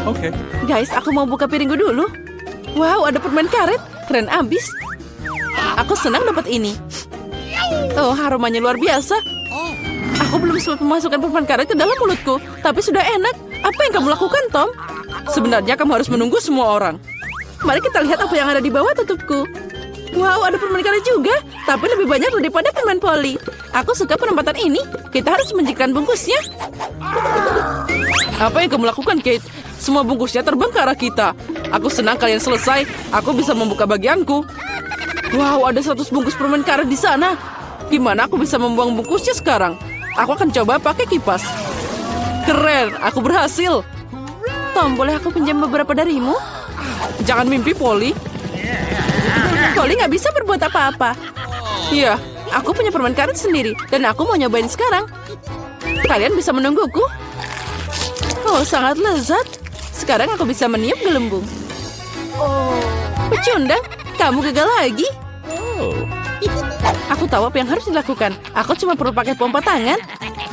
Oke. Guys, aku mau buka piringku dulu. Wow, ada permen karet. Keren abis. Aku senang dapat ini. Oh, aromanya luar biasa. Aku belum sempat memasukkan permen karet ke dalam mulutku, tapi sudah enak. Apa yang kamu lakukan, Tom? Sebenarnya kamu harus menunggu semua orang. Mari kita lihat apa yang ada di bawah tutupku. Wow, ada permen karet juga, tapi lebih banyak daripada permen poli. Aku suka penempatan ini. Kita harus menjadikan bungkusnya. Apa yang kamu lakukan, Kate? Semua bungkusnya terbang ke arah kita. Aku senang kalian selesai. Aku bisa membuka bagianku. Wow, ada 100 bungkus permen karet di sana. Gimana aku bisa membuang bungkusnya sekarang? Aku akan coba pakai kipas. Keren, aku berhasil. Tom, boleh aku pinjam beberapa darimu? Jangan mimpi, Polly. Polly nggak bisa berbuat apa-apa. Iya, aku punya permen karet sendiri. Dan aku mau nyobain sekarang. Kalian bisa menungguku? Oh, sangat lezat. Sekarang aku bisa meniup gelembung. Pecundang, kamu gagal lagi. Aku tahu apa yang harus dilakukan. Aku cuma perlu pakai pompa tangan.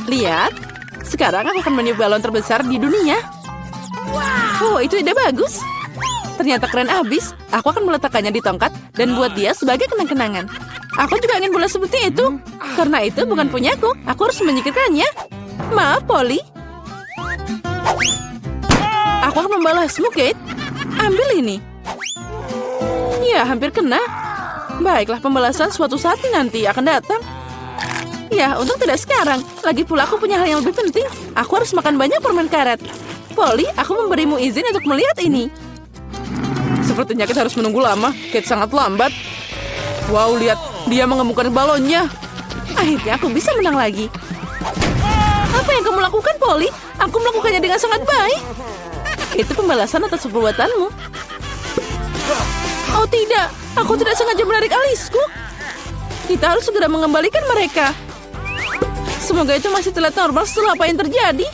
Lihat. Sekarang aku akan meniup balon terbesar di dunia. Oh, itu ide bagus. Ternyata keren abis. Aku akan meletakkannya di tongkat dan buat dia sebagai kenang-kenangan. Aku juga ingin bola seperti itu. Karena itu bukan punyaku. Aku harus menyingkirkannya. Maaf, Polly. Aku akan membalasmu, Kate. Ambil ini. Ya, hampir kena. Baiklah, pembalasan suatu saat nanti akan datang. Ya, untung tidak sekarang. Lagi pula aku punya hal yang lebih penting. Aku harus makan banyak permen karet. Polly, aku memberimu izin untuk melihat ini. Sepertinya kita harus menunggu lama. Kate sangat lambat. Wow, lihat. Dia mengemukkan balonnya. Akhirnya aku bisa menang lagi. Apa yang kamu lakukan, Polly? Aku melakukannya dengan sangat baik. Itu pembalasan atas perbuatanmu. Oh tidak, aku tidak sengaja menarik alisku. Kita harus segera mengembalikan mereka. Semoga itu masih terlihat normal setelah apa yang terjadi.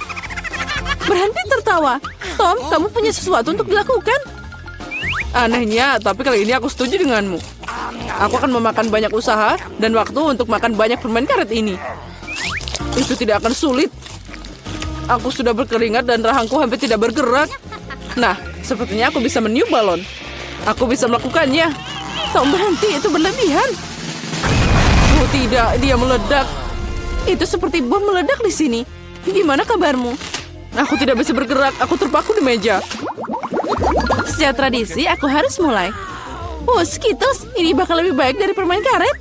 Berhenti tertawa. Tom, kamu punya sesuatu untuk dilakukan. Anehnya, tapi kali ini aku setuju denganmu. Aku akan memakan banyak usaha dan waktu untuk makan banyak permen karet ini. Itu tidak akan sulit. Aku sudah berkeringat dan rahangku hampir tidak bergerak. Nah, sepertinya aku bisa meniup balon. Aku bisa melakukannya. Tom, berhenti, itu berlebihan. Oh tidak, dia meledak. Itu seperti bom meledak di sini. Gimana kabarmu? Aku tidak bisa bergerak, aku terpaku di meja. Sejak tradisi, aku harus mulai. Oh, Skittles, ini bakal lebih baik dari permen karet.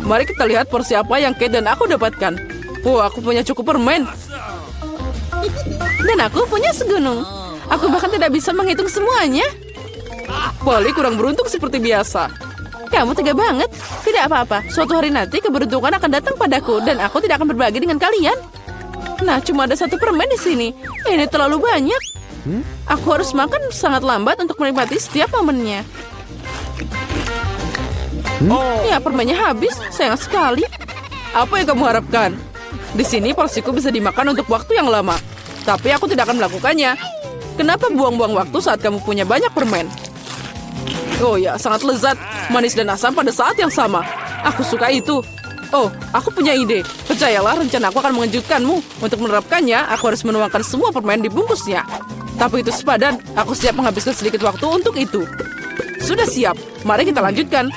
Mari kita lihat porsi apa yang Kate dan aku dapatkan. Oh, aku punya cukup permen. Dan aku punya segunung. Aku bahkan tidak bisa menghitung semuanya. Polly kurang beruntung seperti biasa. Kamu tega banget. Tidak apa-apa, suatu hari nanti keberuntungan akan datang padaku dan aku tidak akan berbagi dengan kalian. Nah, cuma ada 1 permen di sini. Ini terlalu banyak. Aku harus makan sangat lambat untuk menikmati setiap momennya. Ya, permennya habis. Sayang sekali. Apa yang kamu harapkan? Di sini porsiku bisa dimakan untuk waktu yang lama. Tapi aku tidak akan melakukannya. Kenapa buang-buang waktu saat kamu punya banyak permen? Oh ya, sangat lezat. Manis dan asam pada saat yang sama. Aku suka itu. Oh, aku punya ide. Percayalah, rencanaku akan mengejutkanmu. Untuk menerapkannya, aku harus menuangkan semua permen di bungkusnya. Tapi itu sepadan. Aku siap menghabiskan sedikit waktu untuk itu. Sudah siap. Mari kita lanjutkan.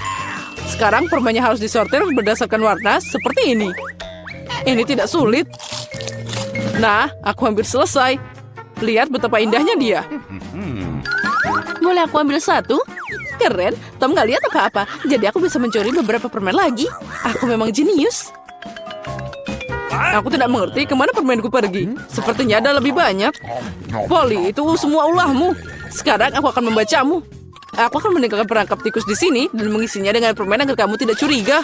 Sekarang permennya harus disortir berdasarkan warna seperti ini. Ini tidak sulit. Nah, aku hampir selesai. Lihat betapa indahnya dia. Boleh aku ambil 1? Keren, Tom gak lihat apa-apa. Jadi aku bisa mencuri beberapa permen lagi. Aku memang jenius. Aku tidak mengerti kemana permenku pergi. Sepertinya ada lebih banyak. Polly, itu semua ulahmu. Sekarang aku akan membacamu. Aku akan meninggalkan perangkap tikus di sini dan mengisinya dengan permen agar kamu tidak curiga.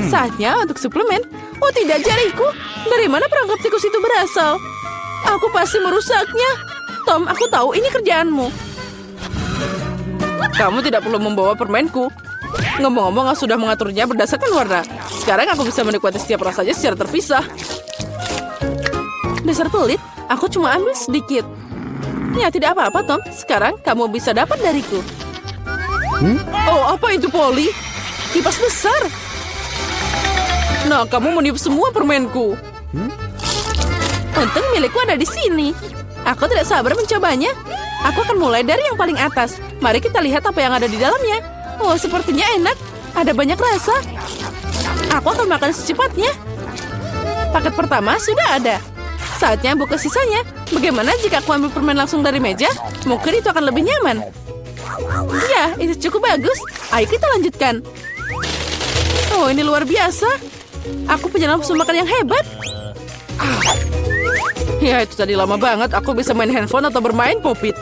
Saatnya untuk suplemen. Oh tidak, jariku. Dari mana perangkap tikus itu berasal? Aku pasti merusaknya. Tom, aku tahu ini kerjaanmu. Kamu tidak perlu membawa permenku. Ngomong-ngomong, aku sudah mengaturnya berdasarkan warna. Sekarang aku bisa menikmati setiap rasanya secara terpisah. Dasar pelit, aku cuma ambil sedikit. Ya, tidak apa-apa, Tom. Sekarang kamu bisa dapat dariku. Oh, apa itu, Polly? Kipas besar. Nah, kamu meniup semua permenku. Untung milikku ada di sini. Aku tidak sabar mencobanya. Aku akan mulai dari yang paling atas. Mari kita lihat apa yang ada di dalamnya. Oh, sepertinya enak. Ada banyak rasa. Aku akan makan secepatnya. Paket pertama sudah ada. Saatnya buka sisanya. Bagaimana jika aku ambil permen langsung dari meja? Mungkin itu akan lebih nyaman. Ya, itu cukup bagus. Ayo kita lanjutkan. Oh, ini luar biasa. Aku punya nafsu makan yang hebat. Ya, itu tadi lama banget. Aku bisa main handphone atau bermain popit.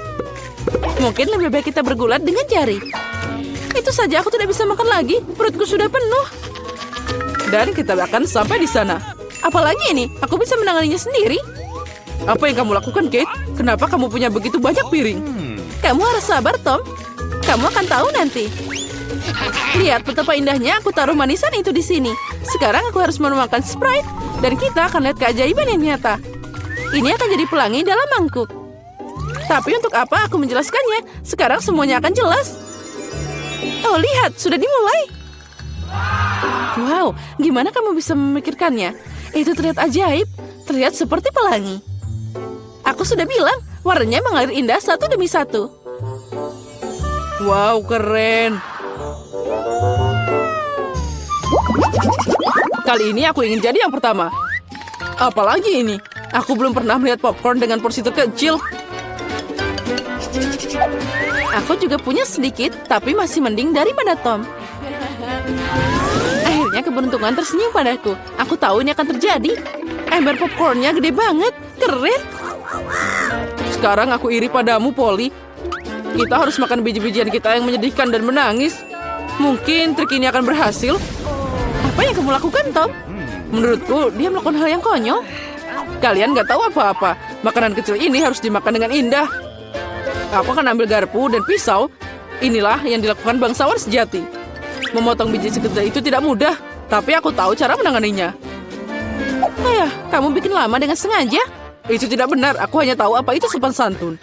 Mungkin lebih baik kita bergulat dengan jari. Itu saja aku tidak bisa makan lagi. Perutku sudah penuh. Dan kita akan sampai di sana. Apalagi ini, aku bisa menanganinya sendiri. Apa yang kamu lakukan, Kate? Kenapa kamu punya begitu banyak piring? Kamu harus sabar, Tom. Kamu akan tahu nanti. Lihat betapa indahnya aku taruh manisan itu di sini. Sekarang aku harus menuangkan Sprite. Dan kita akan lihat keajaiban yang nyata. Ini akan jadi pelangi dalam mangkuk. Tapi untuk apa aku menjelaskannya? Sekarang semuanya akan jelas. Oh, lihat, sudah dimulai. Wow, gimana kamu bisa memikirkannya? Itu terlihat ajaib, terlihat seperti pelangi. Aku sudah bilang, warnanya mengalir indah satu demi satu. Wow, keren. Kali ini aku ingin jadi yang pertama. Apalagi ini, aku belum pernah melihat popcorn dengan porsi terkecil. Aku juga punya sedikit, tapi masih mending daripada Tom. Akhirnya keberuntungan tersenyum padaku. Aku tahu ini akan terjadi. Ember popcornnya gede banget, keren. Sekarang aku iri padamu, Polly. Kita harus makan biji-bijian kita yang menyedihkan dan menangis. Mungkin trik ini akan berhasil. Apa yang kamu lakukan, Tom? Menurutku, dia melakukan hal yang konyol. Kalian gak tahu apa-apa. Makanan kecil ini harus dimakan dengan indah. Aku akan ambil garpu dan pisau. Inilah yang dilakukan bangsawan sejati. Memotong biji sekecil itu tidak mudah, tapi aku tahu cara menanganinya. Ayah, kamu bikin lama dengan sengaja? Itu tidak benar, aku hanya tahu apa itu sopan santun.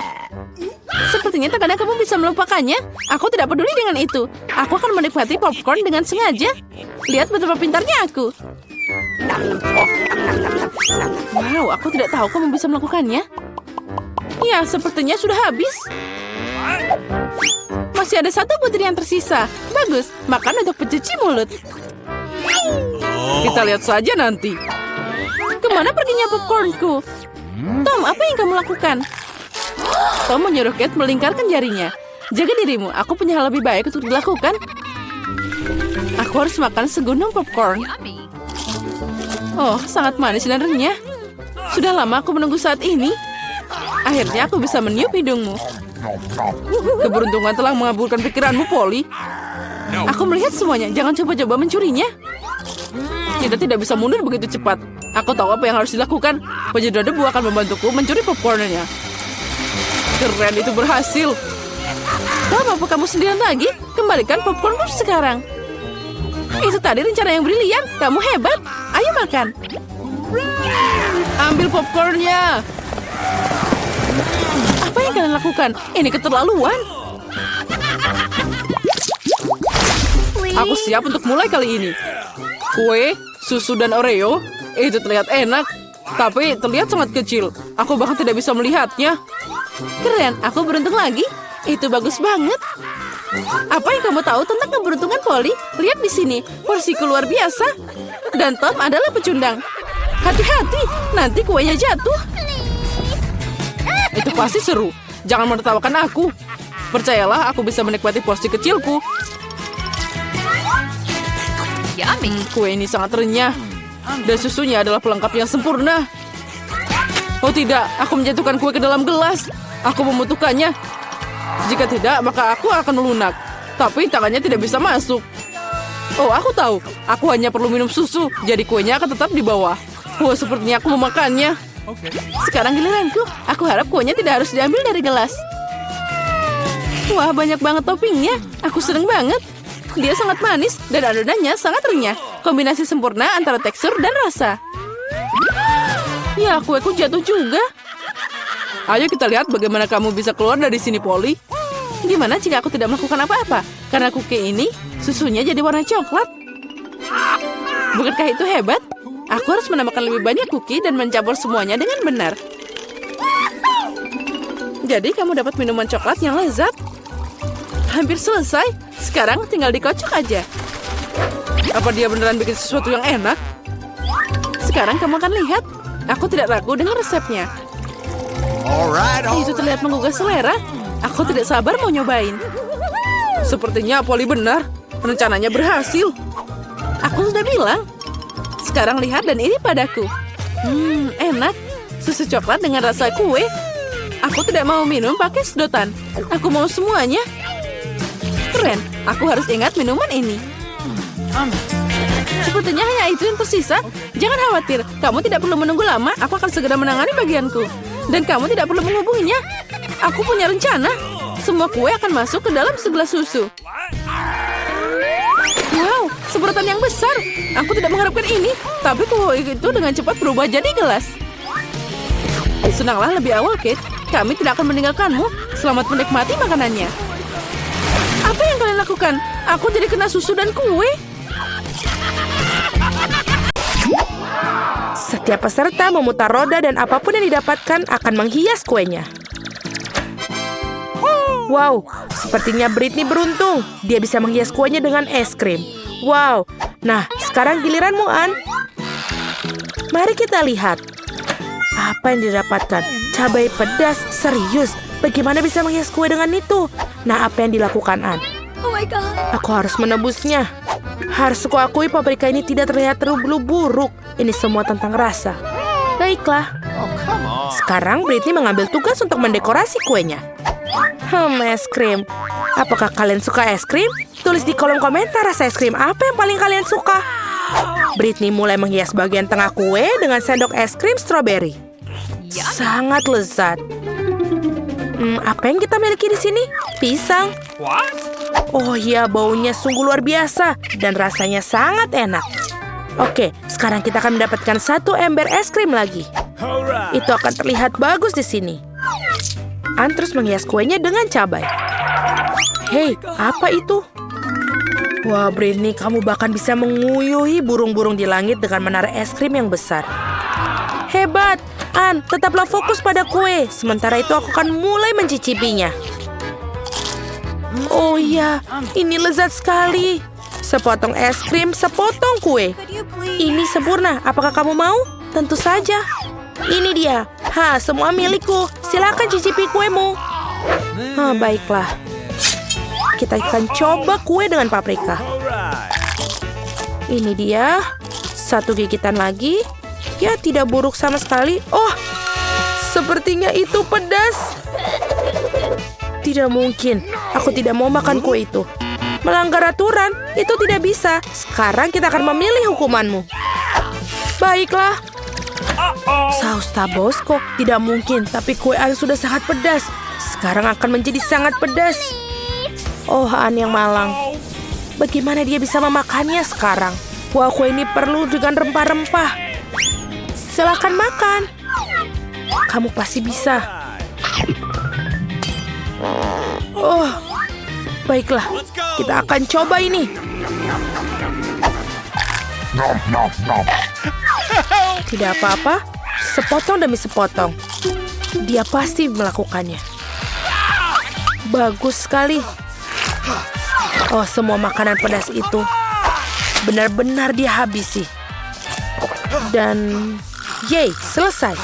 Sepertinya terkadang kamu bisa melupakannya. Aku tidak peduli dengan itu. Aku akan menikmati popcorn dengan sengaja. Lihat betapa pintarnya aku. Wow, aku tidak tahu kamu bisa melakukannya. Ya, sepertinya sudah habis. Masih ada satu butir yang tersisa. Bagus, makan untuk pencuci mulut. Kita lihat saja nanti. Kemana perginya popcornku? Tom, apa yang kamu lakukan? Tom menyuruh Kate melingkarkan jarinya. Jaga dirimu, aku punya hal lebih baik untuk dilakukan. Aku harus makan segunung popcorn. Oh, sangat manis dan renyah. Sudah lama aku menunggu saat ini. Akhirnya aku bisa meniup hidungmu. Keberuntungan telah mengabulkan pikiranmu, Polly. Aku melihat semuanya, jangan coba-coba mencurinya. Kita tidak bisa mundur begitu cepat. Aku tahu apa yang harus dilakukan. Penyedot debu akan membantuku mencuri popcornnya. Keren, itu berhasil. Tom, apa kamu sendirian lagi? Kembalikan popcornku sekarang. Itu tadi rencana yang brilian. Kamu hebat. Ayo makan. Ambil popcornnya. Apa yang kalian lakukan? Ini keterlaluan. Aku siap untuk mulai kali ini. Kue, susu, dan Oreo. Itu terlihat enak. Tapi terlihat sangat kecil. Aku bahkan tidak bisa melihatnya. Keren, aku beruntung lagi. Itu bagus banget. Apa yang kamu tahu tentang keberuntungan, Polly? Lihat di sini, porsiku luar biasa. Dan Tom adalah pecundang. Hati-hati, nanti kuenya jatuh. Itu pasti seru. Jangan menertawakan aku. Percayalah, aku bisa menikmati porsi kecilku. Yummy. Kue ini sangat renyah. Dan susunya adalah pelengkap yang sempurna. Oh tidak, aku menjatuhkan kue ke dalam gelas. Aku membutuhkannya. Jika tidak, maka aku akan melunak. Tapi tangannya tidak bisa masuk. Oh, aku tahu. Aku hanya perlu minum susu. Jadi kuenya akan tetap di bawah. Oh, sepertinya aku memakannya. Sekarang giliranku. Aku harap kuenya tidak harus diambil dari gelas. Wah, banyak banget toppingnya. Aku seneng banget. Dia sangat manis dan adonannya sangat renyah. Kombinasi sempurna antara tekstur dan rasa. Ya, kueku jatuh juga. Ayo kita lihat bagaimana kamu bisa keluar dari sini, Polly. Gimana jika aku tidak melakukan apa-apa? Karena cookie ini, susunya jadi warna coklat. Bukankah itu hebat? Aku harus menambahkan lebih banyak cookie dan mencampur semuanya dengan benar. Jadi kamu dapat minuman coklat yang lezat. Hampir selesai. Sekarang tinggal dikocok aja. Apa dia beneran bikin sesuatu yang enak? Sekarang kamu akan lihat. Aku tidak ragu dengan resepnya. Itu terlihat menggugah selera. Aku tidak sabar mau nyobain. Sepertinya Polly benar. Rencananya berhasil. Aku sudah bilang. Sekarang lihat dan iri padaku. Enak. Susu coklat dengan rasa kue. Aku tidak mau minum pakai sedotan. Aku mau semuanya. Keren. Aku harus ingat minuman ini. Sepertinya hanya itu yang tersisa. Jangan khawatir. Kamu tidak perlu menunggu lama. Aku akan segera menangani bagianku. Dan kamu tidak perlu menghubunginya. Aku punya rencana. Semua kue akan masuk ke dalam segelas susu. Wow, semprotan yang besar. Aku tidak mengharapkan ini. Tapi kue itu dengan cepat berubah jadi gelas. Senanglah lebih awal, Kate. Kami tidak akan meninggalkanmu. Selamat menikmati makanannya. Apa yang kalian lakukan? Aku jadi kena susu dan kue. Setiap peserta memutar roda dan apapun yang didapatkan akan menghias kuenya. Wow, sepertinya Britney beruntung. Dia bisa menghias kuenya dengan es krim. Wow, nah sekarang giliranmu, Ann. Mari kita lihat. Apa yang didapatkan? Cabai pedas, serius. Bagaimana bisa menghias kue dengan itu? Nah, apa yang dilakukan, Ann? Oh my God. Aku harus menebusnya. Harus kuakui paprika ini tidak terlihat terlalu buruk. Ini semua tentang rasa. Baiklah. Sekarang Britney mengambil tugas untuk mendekorasi kuenya. Es krim. Apakah kalian suka es krim? Tulis di kolom komentar rasa es krim apa yang paling kalian suka. Britney mulai menghias bagian tengah kue dengan sendok es krim stroberi. Sangat lezat. Apa yang kita miliki di sini? Pisang. Oh iya, baunya sungguh luar biasa dan rasanya sangat enak. Oke, sekarang kita akan mendapatkan 1 ember es krim lagi. Itu akan terlihat bagus di sini. Ann terus menghias kuenya dengan cabai. Hei, apa itu? Wah, Britney, kamu bahkan bisa menguyuhi burung-burung di langit dengan menara es krim yang besar. Hebat! Ann, tetaplah fokus pada kue. Sementara itu aku akan mulai mencicipinya. Oh iya, ini lezat sekali. Sepotong es krim, sepotong kue. Ini sempurna. Apakah kamu mau? Tentu saja. Ini dia. Semua milikku. Silakan cicipi kuemu. Baiklah. Kita akan coba kue dengan paprika. Ini dia. 1 gigitan lagi. Ya, tidak buruk sama sekali. Oh, sepertinya itu pedas. Tidak mungkin. Aku tidak mau makan kue itu. Melanggar aturan, itu tidak bisa. Sekarang kita akan memilih hukumanmu. Baiklah. Saus Tabasco, tidak mungkin. Tapi kue Ann sudah sangat pedas. Sekarang akan menjadi sangat pedas. Oh, Ann yang malang. Bagaimana dia bisa memakannya sekarang? Wah, kue ini perlu dengan rempah-rempah. Silakan makan. Kamu pasti bisa. Oh, baiklah. Kita akan coba ini. Tidak apa-apa. Sepotong demi sepotong. Dia pasti melakukannya. Bagus sekali. Oh, semua makanan pedas itu benar-benar dia habisi. Dan yay, selesai.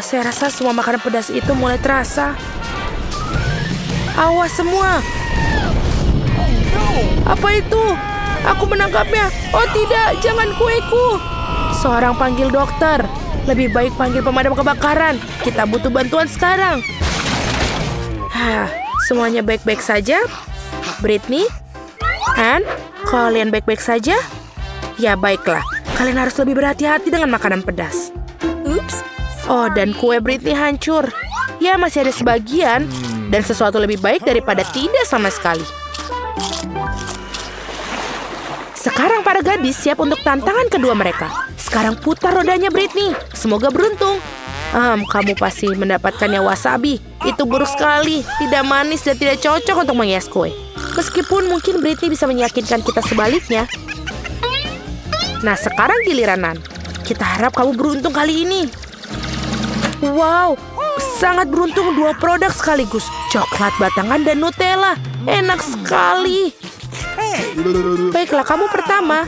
Saya rasa semua makanan pedas itu mulai terasa. Awas semua. Apa itu? Aku menangkapnya. Oh tidak, jangan kueku. Seorang panggil dokter. Lebih baik panggil pemadam kebakaran. Kita butuh bantuan sekarang. Semuanya baik-baik saja? Britney? Ann? Kalian baik-baik saja? Ya baiklah. Kalian harus lebih berhati-hati dengan makanan pedas. Oops. Oh, dan kue Britney hancur. Ya, masih ada sebagian. Dan sesuatu lebih baik daripada tidak sama sekali. Sekarang para gadis siap untuk tantangan kedua mereka. Sekarang putar rodanya Britney. Semoga beruntung. Kamu pasti mendapatkannya wasabi. Itu buruk sekali. Tidak manis dan tidak cocok untuk menghias kue. Meskipun mungkin Britney bisa meyakinkan kita sebaliknya. Nah, sekarang giliran Nan. Kita harap kamu beruntung kali ini. Wow, sangat beruntung 2 produk sekaligus. Coklat batangan dan Nutella. Enak sekali. Baiklah, kamu pertama.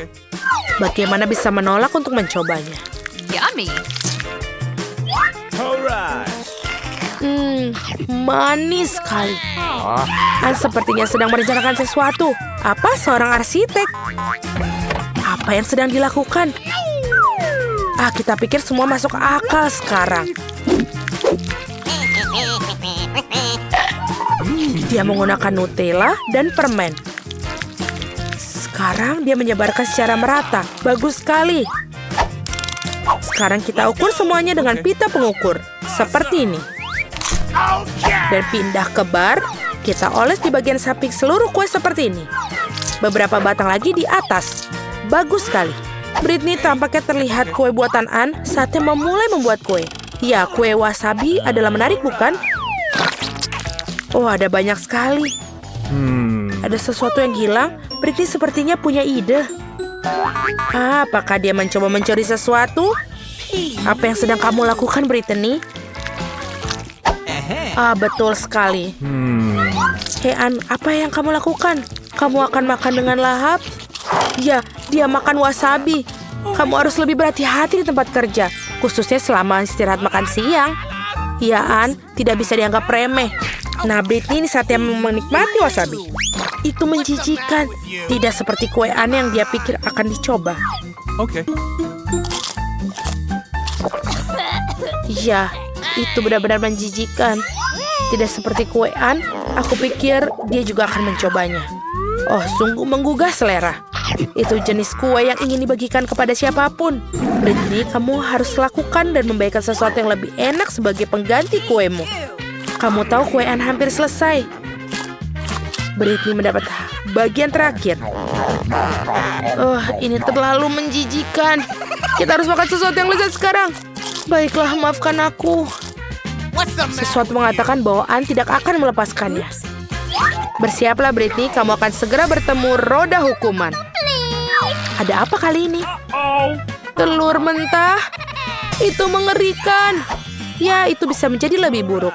Bagaimana bisa menolak untuk mencobanya? Yummy. Manis sekali. Sepertinya sedang merencanakan sesuatu. Apa seorang arsitek? Apa yang sedang dilakukan? Kita pikir semua masuk akal sekarang. Dia menggunakan Nutella dan permen. Sekarang dia menyebarkan secara merata. Bagus sekali. Sekarang kita ukur semuanya dengan pita pengukur. Seperti ini. Dan pindah ke bar. Kita oles di bagian samping seluruh kue seperti ini. Beberapa batang lagi di atas. Bagus sekali. Britney tampaknya terlihat kue buatan Ann saatnya memulai membuat kue. Ya, kue wasabi adalah menarik, bukan? Oh, ada banyak sekali. Ada sesuatu yang hilang. Britney sepertinya punya ide. Apakah dia mencoba mencuri sesuatu? Apa yang sedang kamu lakukan, Britney? Betul sekali. Hei, Ann, apa yang kamu lakukan? Kamu akan makan dengan lahap? Ya, dia makan wasabi. Kamu harus lebih berhati-hati di tempat kerja, khususnya selama istirahat makan siang. Ya, Ann, tidak bisa dianggap remeh. Nah, Britney ini saatnya menikmati wasabi. Itu menjijikan. Tidak seperti kue Ann yang dia pikir akan dicoba. Oke. Ya, itu benar-benar menjijikan. Tidak seperti kue Ann, aku pikir dia juga akan mencobanya. Oh, sungguh menggugah selera. Itu jenis kue yang ingin dibagikan kepada siapapun. Britney, kamu harus lakukan dan membagikan sesuatu yang lebih enak sebagai pengganti kuemu. Kamu tahu kue Ann hampir selesai. Britney mendapat bagian terakhir. Ini terlalu menjijikan. Kita harus makan sesuatu yang lezat sekarang. Baiklah, maafkan aku. Sesuatu mengatakan bahwa Ann tidak akan melepaskannya. Bersiaplah, Britney. Kamu akan segera bertemu roda hukuman. Ada apa kali ini? Telur mentah? Itu mengerikan. Ya, itu bisa menjadi lebih buruk.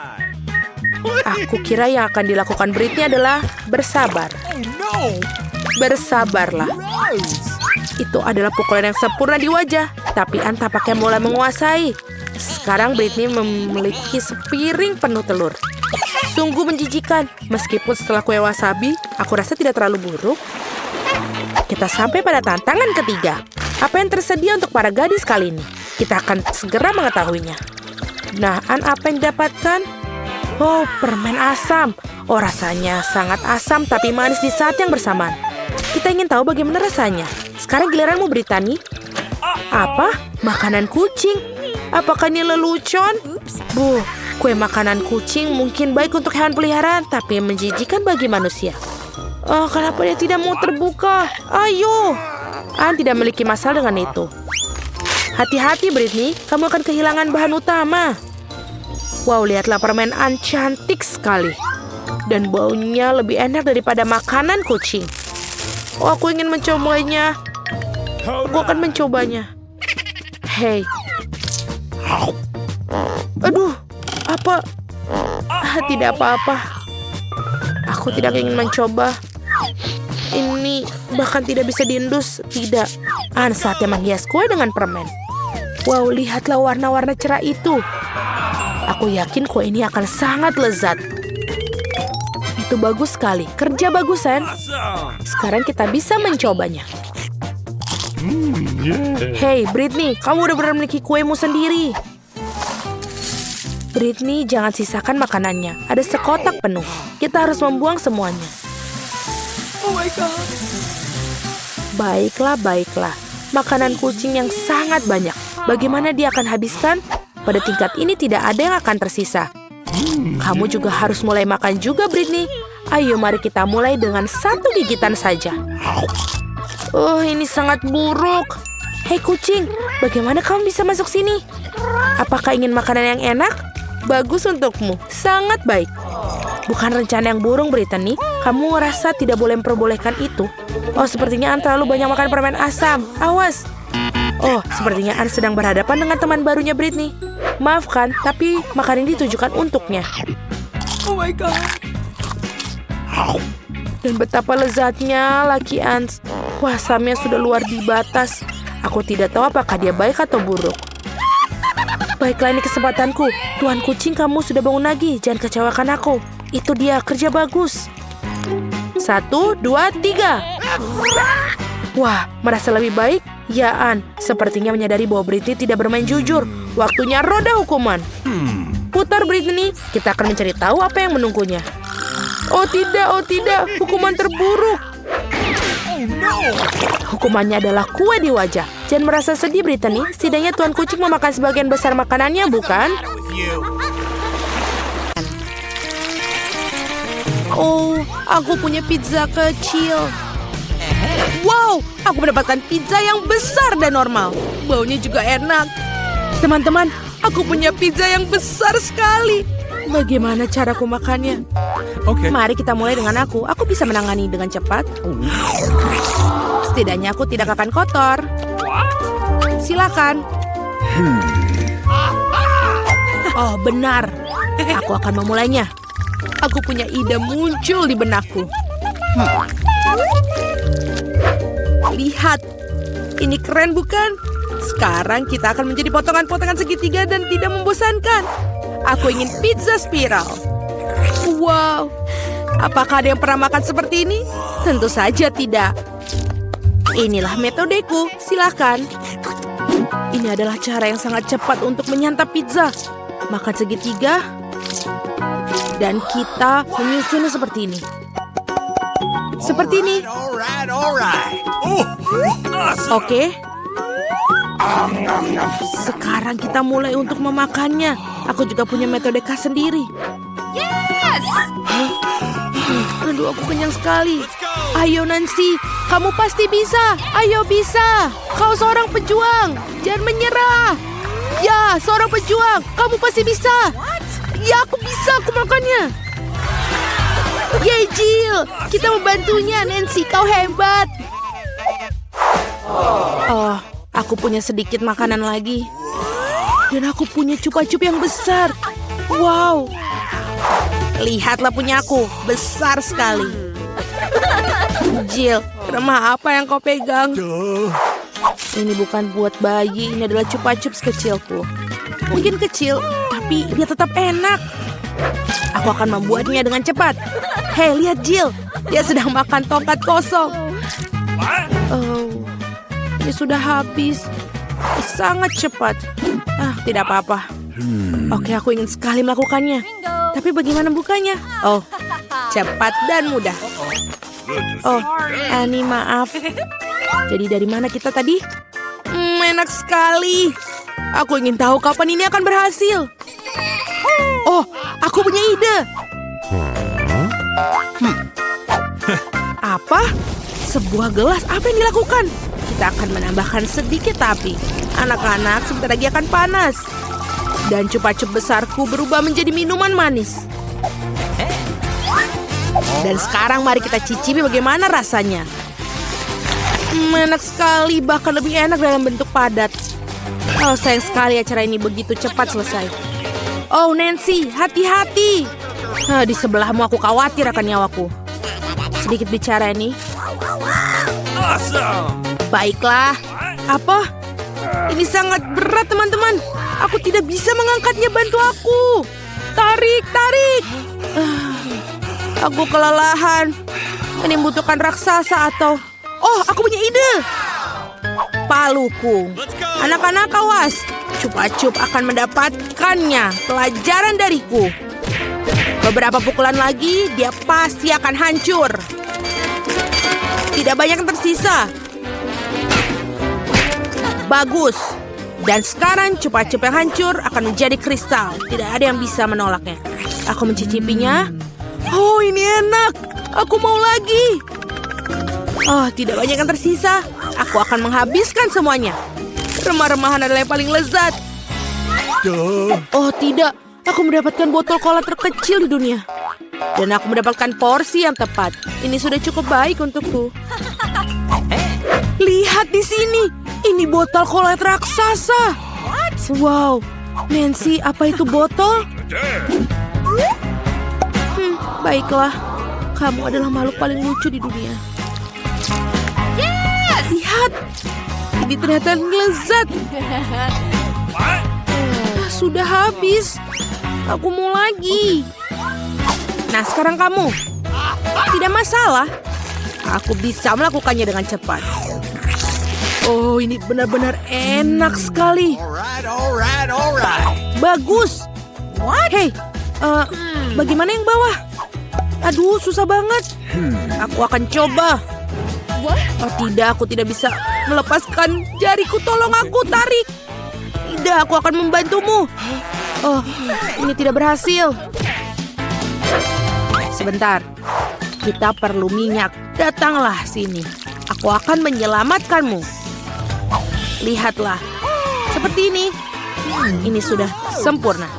Aku kira yang akan dilakukan Britney adalah bersabar. Bersabarlah. Itu adalah pukulan yang sempurna di wajah. Tapi Ann tampaknya mulai menguasai. Sekarang Britney memiliki sepiring penuh telur. Sungguh menjijikan. Meskipun setelah kue wasabi, aku rasa tidak terlalu buruk. Kita sampai pada tantangan ketiga. Apa yang tersedia untuk para gadis kali ini? Kita akan segera mengetahuinya. Nah, Ann, apa yang didapatkan? Oh, permen asam. Oh, rasanya sangat asam tapi manis di saat yang bersamaan. Kita ingin tahu bagaimana rasanya. Sekarang giliranmu, Brittany. Apa? Makanan kucing? Apakah ini lelucon? Kue makanan kucing mungkin baik untuk hewan peliharaan, tapi menjijikan bagi manusia. Kenapa dia tidak mau terbuka? Ayo! Ann tidak memiliki masalah dengan itu. Hati-hati, Britney. Kamu akan kehilangan bahan utama. Wow, lihatlah permen Ann cantik sekali. Dan baunya lebih enak daripada makanan kucing. Aku ingin mencobanya. Aku akan mencobanya. Hei. Aduh, apa? Tidak apa-apa. Aku tidak ingin mencoba. Ini bahkan tidak bisa diendus. Tidak. Ann saatnya menghias kue dengan permen. Wow, lihatlah warna-warna cerah itu. Aku yakin kue ini akan sangat lezat. Itu bagus sekali. Kerja bagus, Ann. Sekarang kita bisa mencobanya. Hei, Britney, kamu udah benar memiliki kuemu sendiri. Britney, jangan sisakan makanannya. Ada sekotak penuh. Kita harus membuang semuanya. Oh my God. Baiklah. Makanan kucing yang sangat banyak. Bagaimana dia akan habiskan? Pada tingkat ini tidak ada yang akan tersisa. Kamu juga harus mulai makan juga, Britney. Ayo, mari kita mulai dengan 1 gigitan saja. Ini sangat buruk. Hei kucing, bagaimana kamu bisa masuk sini? Apakah ingin makanan yang enak? Bagus untukmu, sangat baik. Bukan rencana yang burung, Brittany. Kamu merasa tidak boleh memperbolehkan itu. Sepertinya Ann terlalu banyak makan permen asam. Awas, Oh, sepertinya Anne sedang berhadapan dengan teman barunya Britney. Maafkan, tapi makanan ini ditujukan untuknya. Oh my God. Dan betapa lezatnya laki Ans. Wah, Samnya sudah luar di batas. Aku tidak tahu apakah dia baik atau buruk. Baiklah, ini kesempatanku. Tuan kucing, kamu sudah bangun lagi. Jangan kecewakan aku. Itu dia, kerja bagus. 1, 2, 3. Wah, merasa lebih baik? Ya, Anne. Sepertinya menyadari bahwa Britney tidak bermain jujur. Waktunya roda hukuman. Putar Britney. Kita akan mencari tahu apa yang menunggunya. Oh tidak. Hukuman terburuk. Hukumannya adalah kue di wajah. Jangan merasa sedih, Britney. Setidaknya Tuan Kucing memakan sebagian besar makanannya, bukan? Oh, aku punya pizza kecil. Wow, aku mendapatkan pizza yang besar dan normal. Baunya juga enak. Teman-teman, aku punya pizza yang besar sekali. Bagaimana caraku makannya? Oke. Mari kita mulai dengan aku. Aku bisa menangani dengan cepat. Setidaknya aku tidak akan kotor. Silakan. Oh, benar. Aku akan memulainya. Aku punya ide muncul di benakku. Lihat. Ini keren bukan? Sekarang kita akan menjadi potongan-potongan segitiga dan tidak membosankan. Aku ingin pizza spiral. Wow. Apakah ada yang pernah makan seperti ini? Tentu saja tidak. Inilah metodeku. Silakan. Ini adalah cara yang sangat cepat untuk menyantap pizza. Makan segitiga. Dan kita menyusunnya seperti ini. Seperti ini. Oke. Sekarang kita mulai untuk memakannya. Aku juga punya metode khas sendiri. Aduh, aku kenyang sekali. Ayo Nancy, kamu pasti bisa. Ayo bisa. Kau seorang pejuang. Jangan menyerah. Ya, seorang pejuang. Kamu pasti bisa. Ya, aku bisa. Aku makannya. Yeay, Jill. Kita membantunya, Nancy. Kau hebat. Oh, aku punya sedikit makanan lagi. Dan aku punya cupa-cup yang besar. Wow. Lihatlah punya aku. Besar sekali. Jill, remah apa yang kau pegang? Ini bukan buat bayi. Ini adalah cupa-cup kecilku. Mungkin kecil, tapi dia tetap enak. Aku akan membuatnya dengan cepat. Hei, lihat Jill. Dia sedang makan tongkat kosong. Oh, ini sudah habis. Sangat cepat. Tidak apa-apa. Oke, aku ingin sekali melakukannya. Tapi bagaimana bukanya? Oh, cepat dan mudah. Oh, Annie, maaf. Jadi dari mana kita tadi? Enak sekali. Aku ingin tahu kapan ini akan berhasil. Oh, aku punya ide. Apa? Sebuah gelas. Apa yang dilakukan? Kita akan menambahkan sedikit api. Anak-anak sebentar lagi akan panas. Dan cupa-cup besarku berubah menjadi minuman manis. Dan sekarang mari kita cicipi bagaimana rasanya. Enak sekali, bahkan lebih enak dalam bentuk padat. Oh, sayang sekali acara ini begitu cepat selesai. Oh, Nancy, hati-hati. Di sebelahmu aku khawatir akan nyawaku. Sedikit bicara ini. Baiklah. Apa? Ini sangat berat, teman-teman. Aku tidak bisa mengangkatnya, bantu aku. Tarik. Aku kelelahan. Ini membutuhkan raksasa atau... Oh, aku punya ide. Paluku. Anak-anak awas. Cupa-cup akan mendapatkannya. Pelajaran dariku. Beberapa pukulan lagi, dia pasti akan hancur. Tidak banyak yang tersisa. Bagus. Dan sekarang cupa-cup yang hancur akan menjadi kristal. Tidak ada yang bisa menolaknya. Aku mencicipinya. Oh, ini enak. Aku mau lagi. Oh, tidak banyak yang tersisa. Aku akan menghabiskan semuanya. Remah-remahan adalah yang paling lezat. Oh, tidak. Aku mendapatkan botol cola terkecil di dunia. Dan aku mendapatkan porsi yang tepat. Ini sudah cukup baik untukku. Lihat di sini. Ini botol Colette raksasa. Wow, Nancy, apa itu botol? Baiklah. Kamu adalah makhluk paling lucu di dunia. Lihat, ini ternyata lezat. Sudah habis. Aku mau lagi. Nah, sekarang kamu. Tidak masalah. Aku bisa melakukannya dengan cepat. Oh, ini benar-benar enak sekali. Bagus. Hei, bagaimana yang bawah? Aduh, susah banget. Aku akan coba. Oh tidak, aku tidak bisa melepaskan jariku. Tolong aku, tarik. Tidak, aku akan membantumu. Oh, ini tidak berhasil. Sebentar. Kita perlu minyak. Datanglah sini. Aku akan menyelamatkanmu. Lihatlah. Seperti ini. Ini sudah sempurna.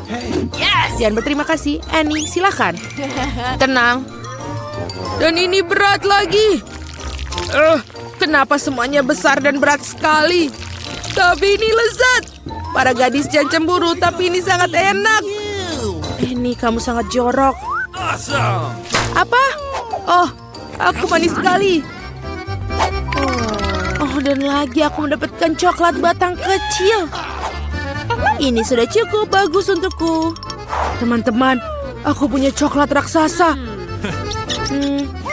Dan berterima kasih, Annie. Silakan. Tenang. Dan ini berat lagi. Kenapa semuanya besar dan berat sekali? Tapi ini lezat. Para gadis jangan cemburu, tapi ini sangat enak. Ini kamu sangat jorok. Apa? Oh, aku manis sekali. Oh, dan lagi aku mendapatkan coklat batang kecil. Ini sudah cukup bagus untukku. Teman-teman, aku punya coklat raksasa.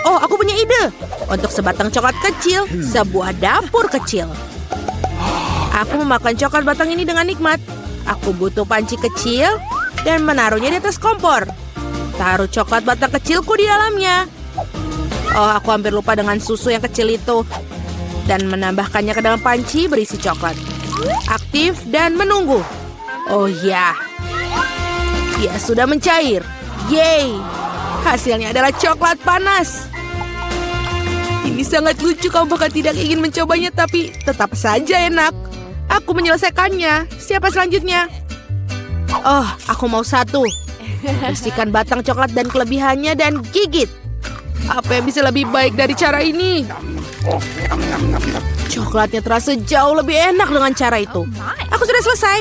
Oh, aku punya ide. Untuk sebatang coklat kecil, sebuah dapur kecil. Aku memakan coklat batang ini dengan nikmat. Aku butuh panci kecil dan menaruhnya di atas kompor. Taruh coklat batang kecilku di dalamnya. Oh, aku hampir lupa dengan susu yang kecil itu. Dan menambahkannya ke dalam panci berisi coklat. Aktif dan menunggu. Oh ya. Ya, sudah mencair. Yeay. Hasilnya adalah coklat panas. Ini sangat lucu, kamu bahkan tidak ingin mencobanya, tapi tetap saja enak. Aku menyelesaikannya. Siapa selanjutnya? Oh, aku mau satu. Bersihkan batang coklat dan kelebihannya dan gigit. Apa yang bisa lebih baik dari cara ini? Coklatnya terasa jauh lebih enak dengan cara itu. Aku sudah selesai.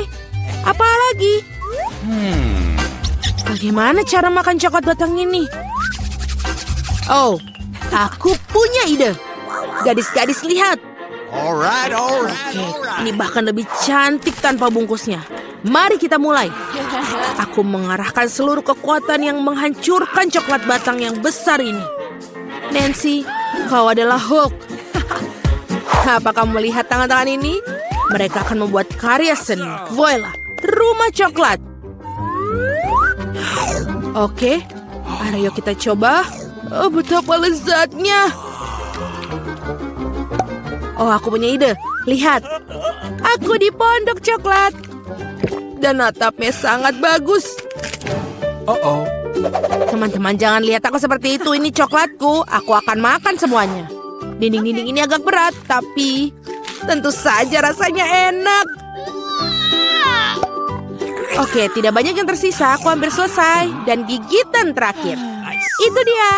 Apa lagi? Bagaimana cara makan coklat batang ini? Oh, aku punya ide. Gadis-gadis, lihat. Oke, ini bahkan lebih cantik tanpa bungkusnya. Mari kita mulai. Aku mengarahkan seluruh kekuatan yang menghancurkan coklat batang yang besar ini. Nancy, kau adalah Hulk. Apa kamu melihat tangan-tangan ini? Mereka akan membuat karya seni. Voila, rumah coklat. Oke, ayo kita coba. Oh, betapa lezatnya. Oh, aku punya ide. Lihat, aku di pondok coklat. Dan atapnya sangat bagus. Teman-teman, jangan lihat aku seperti itu. Ini coklatku. Aku akan makan semuanya. Dinding-dinding ini agak berat, tapi tentu saja rasanya enak. Oke, tidak banyak yang tersisa. Aku hampir selesai. Dan gigitan terakhir. Itu dia.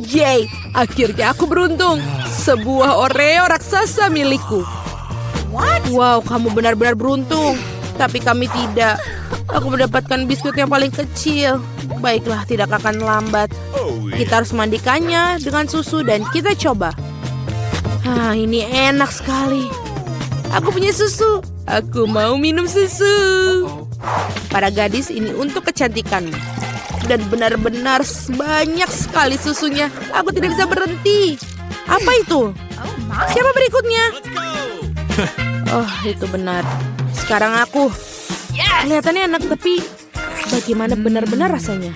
Yeay, akhirnya aku beruntung. Sebuah Oreo raksasa milikku. Wow, kamu benar-benar beruntung. Tapi kami tidak. Aku mendapatkan biskuit yang paling kecil. Baiklah, tidak akan lambat. Kita harus mandikannya dengan susu dan kita coba. Ini enak sekali. Aku punya susu. Aku mau minum susu. Para gadis, ini untuk kecantikanmu. Dan benar-benar banyak sekali susunya. Aku tidak bisa berhenti. Apa itu? Siapa berikutnya? Oh, itu benar. Sekarang aku. Kelihatannya enak, tapi bagaimana benar-benar rasanya?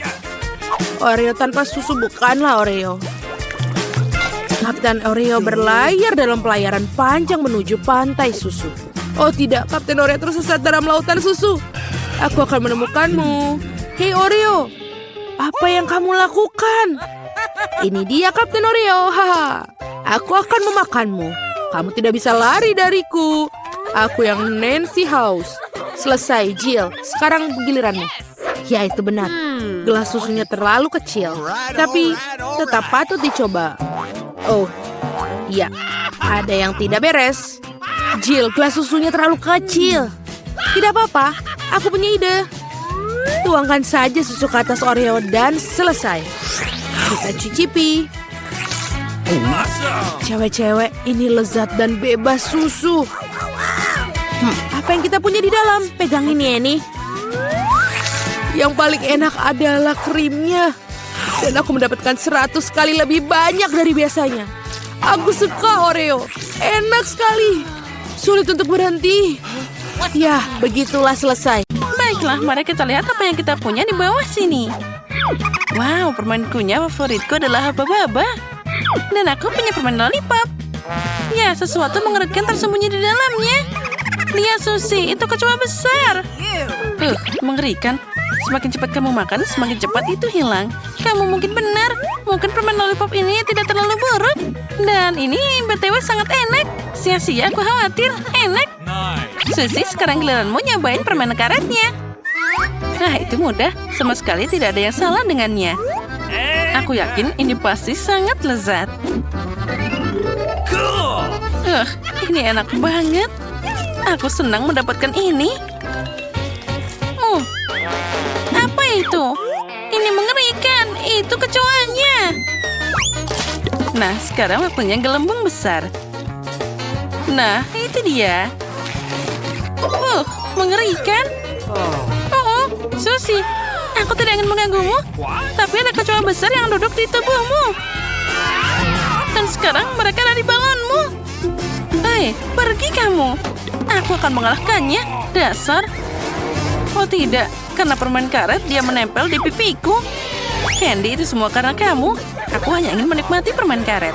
Oreo tanpa susu bukanlah Oreo. Kapten Oreo berlayar dalam pelayaran panjang menuju pantai susu. Oh tidak, Kapten Oreo tersesat dalam lautan susu. Aku akan menemukanmu. Hei Oreo, apa yang kamu lakukan? Ini dia Kapten Oreo. Haha. Aku akan memakanmu. Kamu tidak bisa lari dariku. Aku yang Nancy House. Selesai, Jill. Sekarang giliranmu. Ya, itu benar. Gelas susunya terlalu kecil. Tapi tetap patut dicoba. Oh, Ya, ada yang tidak beres. Jill, gelas susunya terlalu kecil. Tidak apa-apa, aku punya ide. Tuangkan saja susu ke atas Oreo dan selesai. Kita cicipi. Cewek-cewek, ini lezat dan bebas susu. Apa yang kita punya di dalam? Pegang ini, Annie. Yang paling enak adalah krimnya. Dan aku mendapatkan 100 kali lebih banyak dari biasanya. Aku suka Oreo. Enak sekali. Sulit untuk berhenti. Ya, begitulah selesai. Baiklah, mari kita lihat apa yang kita punya di bawah sini. Wow, permen kunyah favoritku adalah haba-haba. Dan aku punya permen lollipop. Ya, sesuatu mengerikan tersembunyi di dalamnya. Lihat, Susie, itu kecoa besar. Mengerikan. Semakin cepat kamu makan, semakin cepat itu hilang. Kamu mungkin benar. Mungkin permen lollipop ini tidak terlalu buruk. Dan ini BTW sangat enak. Sia-sia aku khawatir. Enak. Susie, sekarang giliranmu nyobain permen karetnya. Nah, itu mudah. Sama sekali tidak ada yang salah dengannya. Aku yakin ini pasti sangat lezat. Ini enak banget. Aku senang mendapatkan ini. Apa itu? Ini mengerikan. Itu kecoanya. Nah, sekarang waktunya gelembung besar. Nah, itu dia. Mengerikan. Susie, aku tidak ingin mengganggumu. Tapi ada kecoa besar yang duduk di tubuhmu. Dan sekarang mereka ada di balonmu. Hei, pergi kamu. Aku akan mengalahkannya. Dasar. Oh tidak, karena permen karet dia menempel di pipiku. Candy, itu semua karena kamu. Aku hanya ingin menikmati permen karet.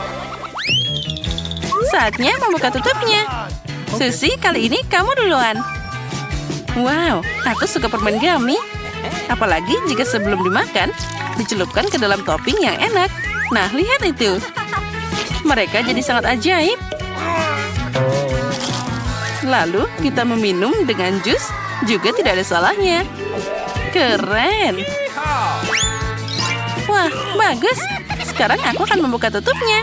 Saatnya membuka tutupnya. Susie, kali ini kamu duluan. Wow, aku suka permen gummy. Apalagi jika sebelum dimakan, dicelupkan ke dalam topping yang enak. Nah, lihat itu. Mereka jadi sangat ajaib. Lalu kita meminum dengan jus, juga tidak ada salahnya. Keren. Wah, bagus. Sekarang aku akan membuka tutupnya.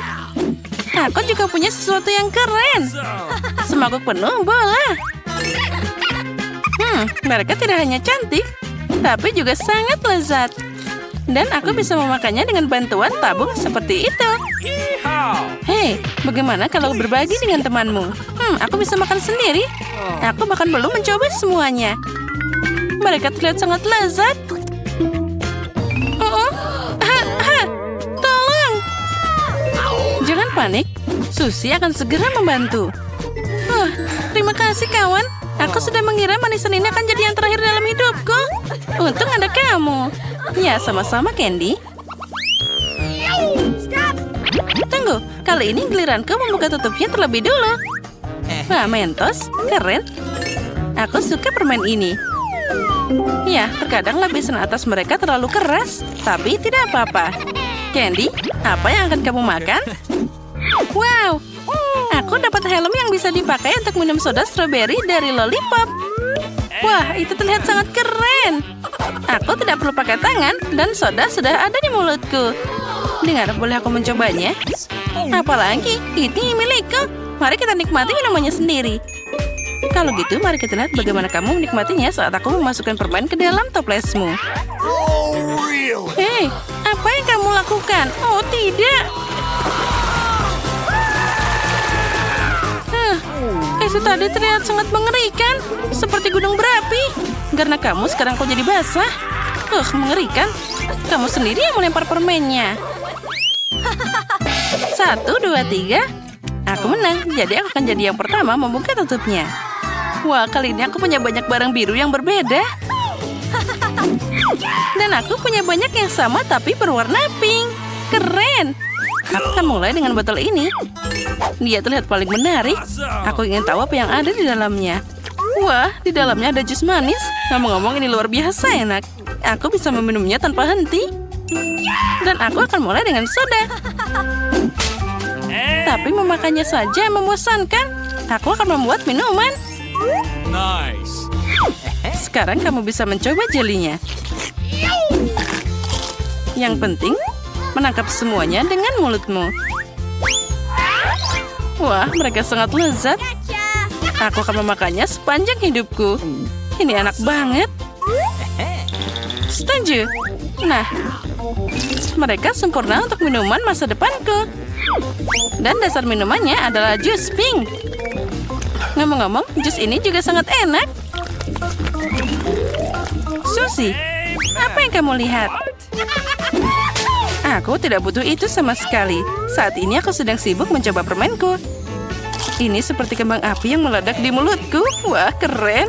Aku juga punya sesuatu yang keren. Semangkuk penuh bola. Mereka tidak hanya cantik, tapi juga sangat lezat. Dan aku bisa memakannya dengan bantuan tabung seperti itu. Hei, bagaimana kalau berbagi dengan temanmu? Aku bisa makan sendiri. Aku bahkan belum mencoba semuanya. Mereka terlihat sangat lezat. Tolong. Jangan panik. Susie akan segera membantu. Terima kasih, kawan. Aku sudah mengira manisan ini akan jadi yang terakhir dalam hidupku. Untung ada kamu. Ya, sama-sama, Candy. Tunggu, kali ini giliranku membuka tutupnya terlebih dulu. Wah, Mentos, keren. Aku suka permen ini. Ya, terkadang lapisan atas mereka terlalu keras, tapi tidak apa-apa. Candy, apa yang akan kamu makan? Wow, aku dapat helm yang bisa dipakai untuk minum soda strawberry dari lollipop. Wah, itu terlihat sangat keren. Aku tidak perlu pakai tangan dan soda sudah ada di mulutku. Dengar, boleh aku mencobanya? Apalagi, ini milikku. Mari kita nikmati minumannya sendiri. Kalau gitu, mari kita lihat bagaimana kamu menikmatinya saat aku memasukkan permen ke dalam toplesmu. Hei, apa yang kamu lakukan? Oh, tidak. Itu tadi terlihat sangat mengerikan. Seperti gunung berapi. Karena kamu sekarang kok jadi basah. Mengerikan. Kamu sendiri yang melempar permennya. 1, 2, 3. Aku menang, jadi aku akan jadi yang pertama membuka tutupnya. Wah, kali ini aku punya banyak barang biru yang berbeda. Dan aku punya banyak yang sama tapi berwarna pink. Keren. Aku akan mulai dengan botol ini. Dia terlihat paling menarik. Aku ingin tahu apa yang ada di dalamnya. Wah, di dalamnya ada jus manis. Ngomong-ngomong, ini luar biasa enak. Aku bisa meminumnya tanpa henti. Dan aku akan mulai dengan soda. Tapi memakannya saja membosankan. Aku akan membuat minuman. Nice. Sekarang kamu bisa mencoba jelinya. Yang penting, menangkap semuanya dengan mulutmu. Wah, mereka sangat lezat. Aku akan memakannya sepanjang hidupku. Ini enak banget. Setuju. Nah, mereka sempurna untuk minuman masa depanku. Dan dasar minumannya adalah jus pink. Ngomong-ngomong, jus ini juga sangat enak. Susie, apa yang kamu lihat? Aku tidak butuh itu sama sekali. Saat ini aku sedang sibuk mencoba permenku. Ini seperti kembang api yang meledak di mulutku. Wah, keren.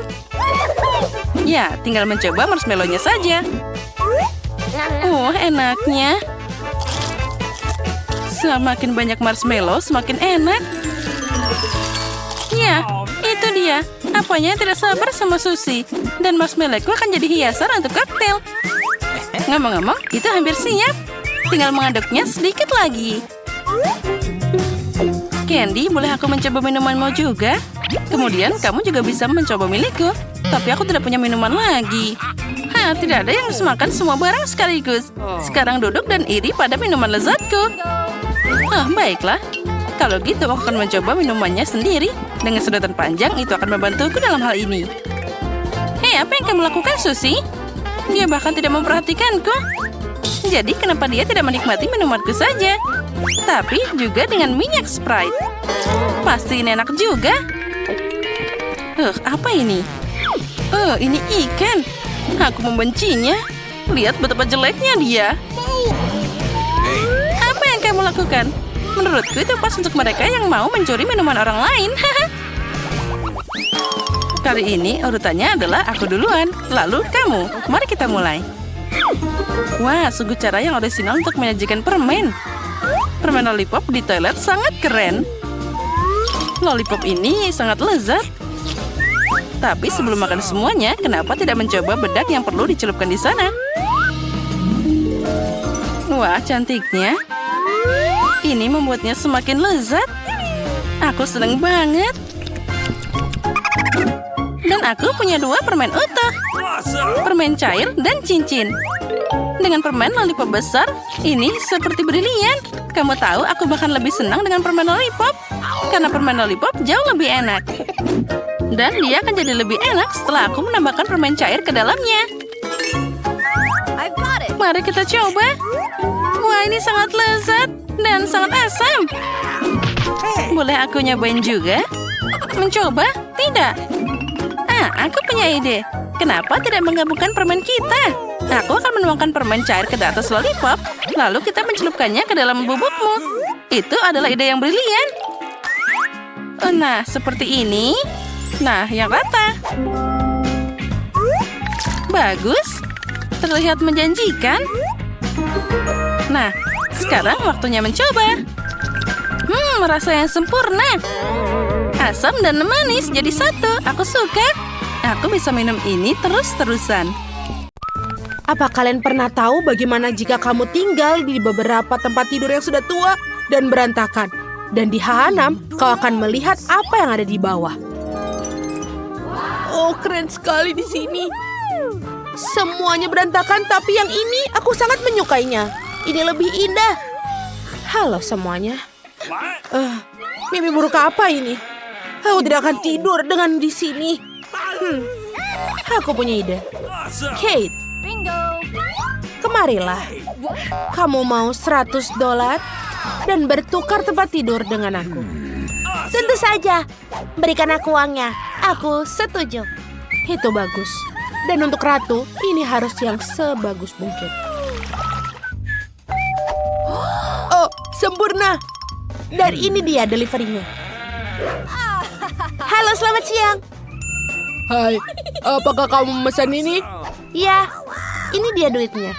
Ya, tinggal mencoba marshmallow-nya saja. Enaknya. Semakin banyak marshmallow, semakin enak. Ya, itu dia. Apanya yang tidak sabar sama Susie. Dan marshmallow-ku akan jadi hiasan untuk koktail. Ngomong-ngomong, itu hampir siap. Tinggal mengaduknya sedikit lagi. Candy, boleh aku mencoba minumanmu juga? Kemudian kamu juga bisa mencoba milikku. Tapi aku tidak punya minuman lagi. Tidak ada yang bisa makan semua barang sekaligus. Sekarang duduk dan iri pada minuman lezatku. Baiklah. Kalau gitu aku akan mencoba minumannya sendiri. Dengan sedotan panjang itu akan membantuku dalam hal ini. Apa yang kamu lakukan, Susie? Dia bahkan tidak memperhatikanku. Jadi kenapa dia tidak menikmati minumanku saja? Tapi juga dengan minyak Sprite. Pasti ini enak juga. Apa ini? Ini ikan. Aku membencinya. Lihat betapa jeleknya dia. Apa yang kamu lakukan? Menurutku itu pas untuk mereka yang mau mencuri minuman orang lain. Kali ini urutannya adalah aku duluan, lalu kamu. Mari kita mulai. Wah, sungguh cara yang orisinal untuk menyajikan permen. Permen lollipop di toilet sangat keren. Lollipop ini sangat lezat. Tapi sebelum makan semuanya, kenapa tidak mencoba bedak yang perlu dicelupkan di sana? Wah, cantiknya. Ini membuatnya semakin lezat. Aku senang banget. Dan aku punya 2 permen utuh. Permen cair dan cincin. Dengan permen lollipop besar, ini seperti brilian. Kamu tahu, aku bahkan lebih senang dengan permen lollipop. Karena permen lollipop jauh lebih enak. Dan dia akan jadi lebih enak setelah aku menambahkan permen cair ke dalamnya. Mari kita coba. Wah, ini sangat lezat dan sangat asam. Boleh aku nyobain juga? Mencoba? Tidak. Aku punya ide. Kenapa tidak menggabungkan permen kita? Aku akan menuangkan permen cair ke atas lollipop, lalu kita mencelupkannya ke dalam bubukmu. Itu adalah ide yang brilian. Nah, seperti ini. Nah, yang rata. Bagus. Terlihat menjanjikan. Nah, sekarang waktunya mencoba. Rasa yang sempurna. Asam dan manis jadi satu. Aku suka. Aku bisa minum ini terus-terusan. Apa kalian pernah tahu bagaimana jika kamu tinggal di beberapa tempat tidur yang sudah tua dan berantakan? Dan di H6, kau akan melihat apa yang ada di bawah. Oh, keren sekali di sini. Semuanya berantakan, tapi yang ini aku sangat menyukainya. Ini lebih indah. Halo semuanya. Mimpi buruk apa ini? Aku tidak akan tidur dengan di sini. Aku punya ide. Kate, kemarilah. Kamu mau $100 dan bertukar tempat tidur dengan aku? Tentu saja. Berikan aku uangnya. Aku setuju. Itu bagus. Dan untuk ratu, ini harus yang sebagus mungkin. Oh, sempurna. Dan ini dia deliverynya. Halo, selamat siang. Hai, apakah kamu memesan ini? Ya, ini dia duitnya.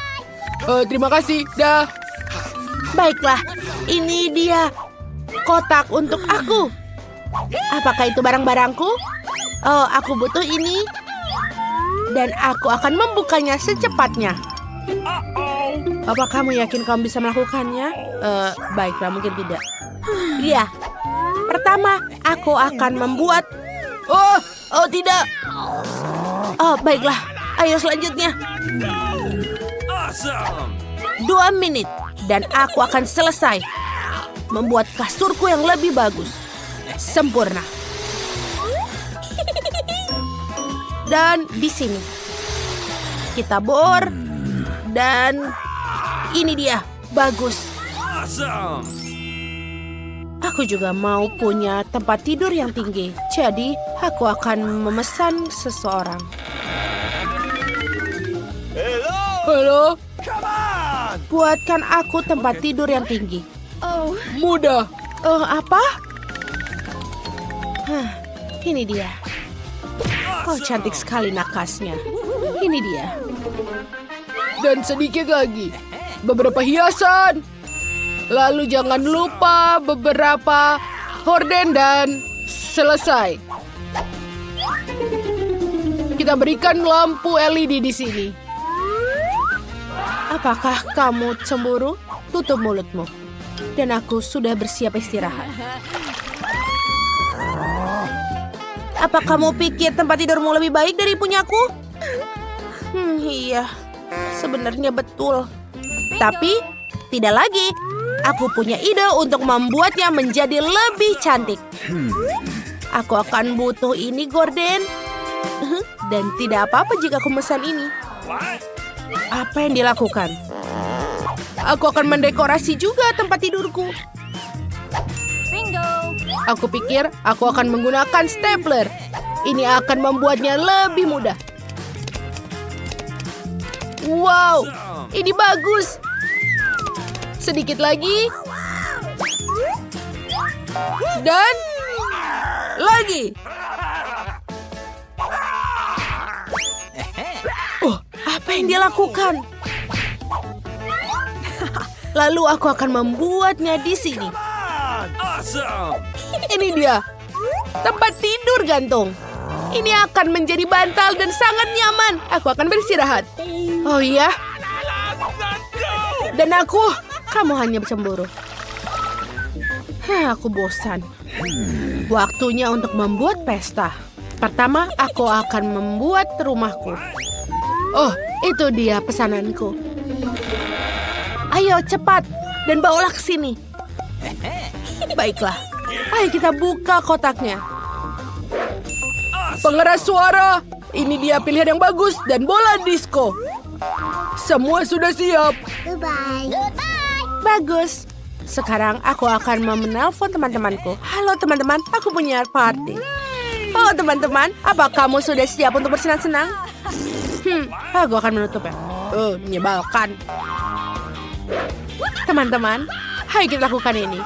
Terima kasih, dah. Baiklah, ini dia kotak untuk aku. Apakah itu barang-barangku? Oh, aku butuh ini. Dan aku akan membukanya secepatnya. Apa kamu yakin kamu bisa melakukannya? Baiklah, mungkin tidak. Iya. Pertama, aku akan membuat... Oh, tidak. Oh, baiklah. Ayo selanjutnya. 2 menit. Dan aku akan selesai membuat kasurku yang lebih bagus. Sempurna. Dan di sini kita bor. Dan ini dia. Bagus. Awesome. Aku juga mau punya tempat tidur yang tinggi. Jadi, aku akan memesan seseorang. Halo? Come on. Buatkan aku tempat tidur yang tinggi. Oh, Mudah. Apa? Ini dia. Oh, cantik sekali nakasnya. Ini dia. Dan sedikit lagi. Beberapa hiasan. Lalu jangan lupa beberapa horden dan selesai. Kita berikan lampu LED di sini. Apakah kamu cemburu? Tutup mulutmu. Dan aku sudah bersiap istirahat. Apa kamu pikir tempat tidurmu lebih baik dari punyaku? Iya, sebenarnya betul. Tapi, tidak lagi. Aku punya ide untuk membuatnya menjadi lebih cantik. Aku akan butuh ini, Gordon. Dan tidak apa-apa jika aku memesan ini. What? Apa yang dilakukan? Aku akan mendekorasi juga tempat tidurku. bingo. Aku pikir aku akan menggunakan stapler. Ini akan membuatnya lebih mudah. Wow, ini bagus. Sedikit lagi. Dan lagi. Oh, apa yang dia lakukan? Lalu aku akan membuatnya di sini. Awesome. Ini dia. Tempat tidur gantung. Ini akan menjadi bantal dan sangat nyaman. Aku akan beristirahat. Oh iya? Dan kamu hanya cemburu. Aku bosan. Waktunya untuk membuat pesta. Pertama, aku akan membuat rumahku. Oh, itu dia pesananku. Ayo cepat dan bawalah ke sini. Baiklah. Ayo kita buka kotaknya. Pengeras suara. Ini dia pilihan yang bagus dan bola disco. Semua sudah siap. Goodbye. Bagus. Sekarang aku akan menelpon teman-temanku. Halo teman-teman, aku punya party. Oh teman-teman, apa kamu sudah siap untuk bersenang-senang? Aku akan menutupnya. Menyebalkan. Teman-teman, ayo kita lakukan ini.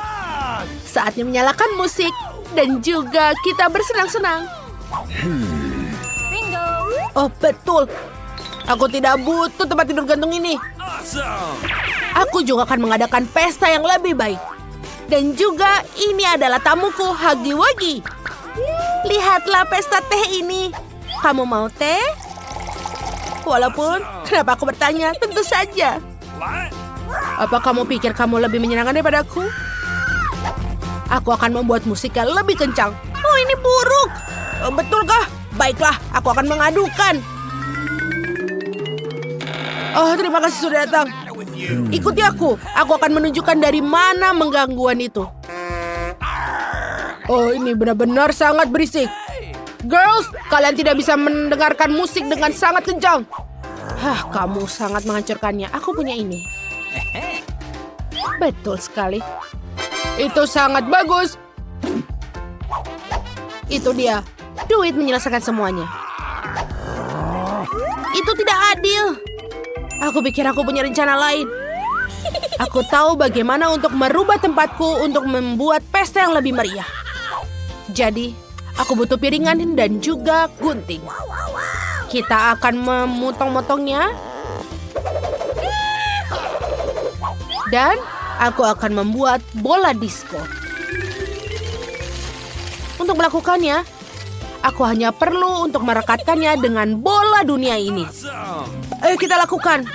Saatnya menyalakan musik dan juga kita bersenang-senang. Bingo. Oh betul. Aku tidak butuh tempat tidur gantung ini. Awesome. Aku juga akan mengadakan pesta yang lebih baik. Dan juga ini adalah tamuku, Huggy Wuggy. Lihatlah pesta teh ini. Kamu mau teh? Walaupun, kenapa aku bertanya? Tentu saja. What? Apa kamu pikir kamu lebih menyenangkan daripada aku? Aku akan membuat musiknya lebih kencang. Oh, ini buruk. Betulkah? Baiklah, aku akan mengadukan. Oh, terima kasih sudah datang. Ikuti aku. Aku akan menunjukkan dari mana menggangguan itu. Oh, ini benar-benar sangat berisik. Girls, kalian tidak bisa mendengarkan musik dengan sangat kencang. Kamu sangat menghancurkannya. Aku punya ini. Betul sekali. Itu sangat bagus. Itu dia. Duit menyelesaikan semuanya. Itu tidak adil. Aku pikir aku punya rencana lain. Aku tahu bagaimana untuk merubah tempatku untuk membuat pesta yang lebih meriah. Jadi, aku butuh piringan dan juga gunting. Kita akan memotong-motongnya. Dan aku akan membuat bola disco. Untuk melakukannya, aku hanya perlu untuk merekatkannya dengan bola dunia ini. Awesome. Ayo kita lakukan.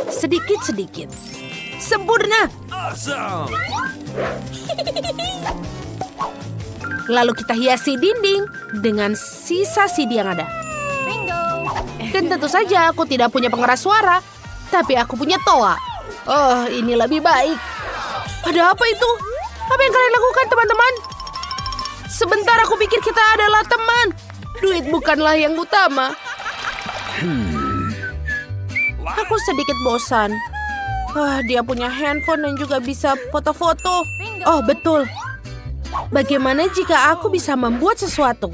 Sedikit-sedikit. Sempurna. Awesome. Lalu kita hiasi dinding dengan sisa CD yang ada. Bingo. Dan tentu saja aku tidak punya pengeras suara, tapi aku punya toa. Oh, ini lebih baik. Ada apa itu? Apa yang kalian lakukan, teman-teman? Sebentar, aku pikir kita adalah teman. Duit bukanlah yang utama. Aku sedikit bosan. Dia punya handphone dan juga bisa foto-foto. Oh, betul. Bagaimana jika aku bisa membuat sesuatu?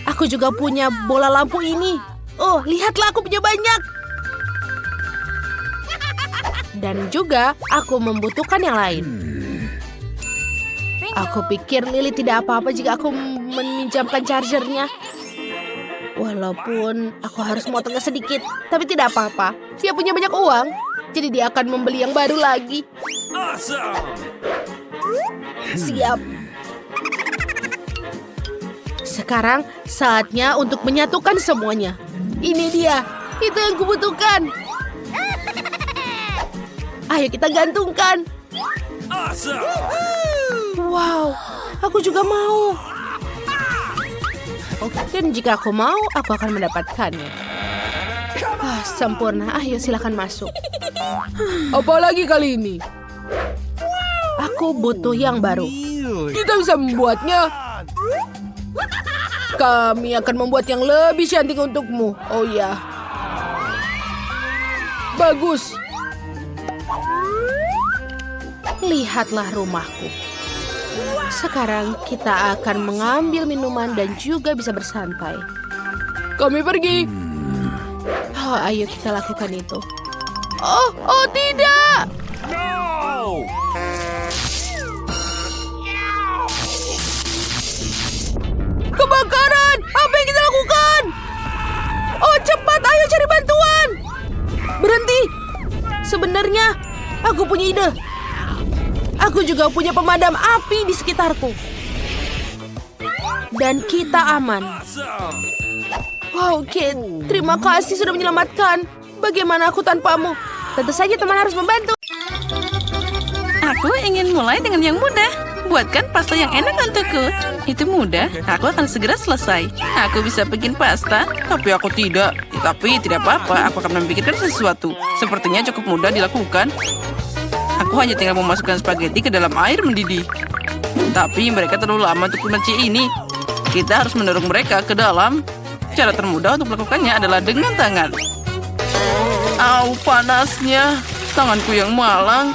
Aku juga punya bola lampu ini. Oh, lihatlah aku punya banyak. Dan juga aku membutuhkan yang lain. Aku pikir Lily tidak apa-apa jika aku meminjamkan chargernya. Walaupun aku harus motongnya sedikit, tapi tidak apa-apa. Dia punya banyak uang, jadi dia akan membeli yang baru lagi. Awesome! Siap. Sekarang saatnya untuk menyatukan semuanya. Ini dia, itu yang kubutuhkan. Ayo kita gantungkan. Awesome! Wow, aku juga mau. Dan jika aku mau, aku akan mendapatkannya. Sempurna. Ayo silakan masuk. Apalagi kali ini? Aku butuh yang baru. Kita bisa membuatnya. Kami akan membuat yang lebih cantik untukmu. Oh ya. Bagus. Lihatlah rumahku. Sekarang kita akan mengambil minuman dan juga bisa bersantai. Kami pergi. Ayo kita lakukan itu. Oh tidak. No! Kebakaran! Apa yang kita lakukan? Oh cepat, ayo cari bantuan. Berhenti. Sebenarnya aku punya ide. Aku juga punya pemadam api di sekitarku. Dan kita aman. Awesome! Wow, Kit. Terima kasih sudah menyelamatkan. Bagaimana aku tanpamu? Tentu saja teman harus membantu. Aku ingin mulai dengan yang mudah. Buatkan pasta yang enak untukku. Itu mudah, aku akan segera selesai. Aku bisa bikin pasta, tapi aku tidak. Tapi tidak apa-apa, aku akan memikirkan sesuatu. Sepertinya cukup mudah dilakukan. Aku hanya tinggal memasukkan spaghetti ke dalam air mendidih. Tapi mereka terlalu lama untuk kunci ini. Kita harus mendorong mereka ke dalam. Cara termudah untuk melakukannya adalah dengan tangan. Au, panasnya. Tanganku yang malang.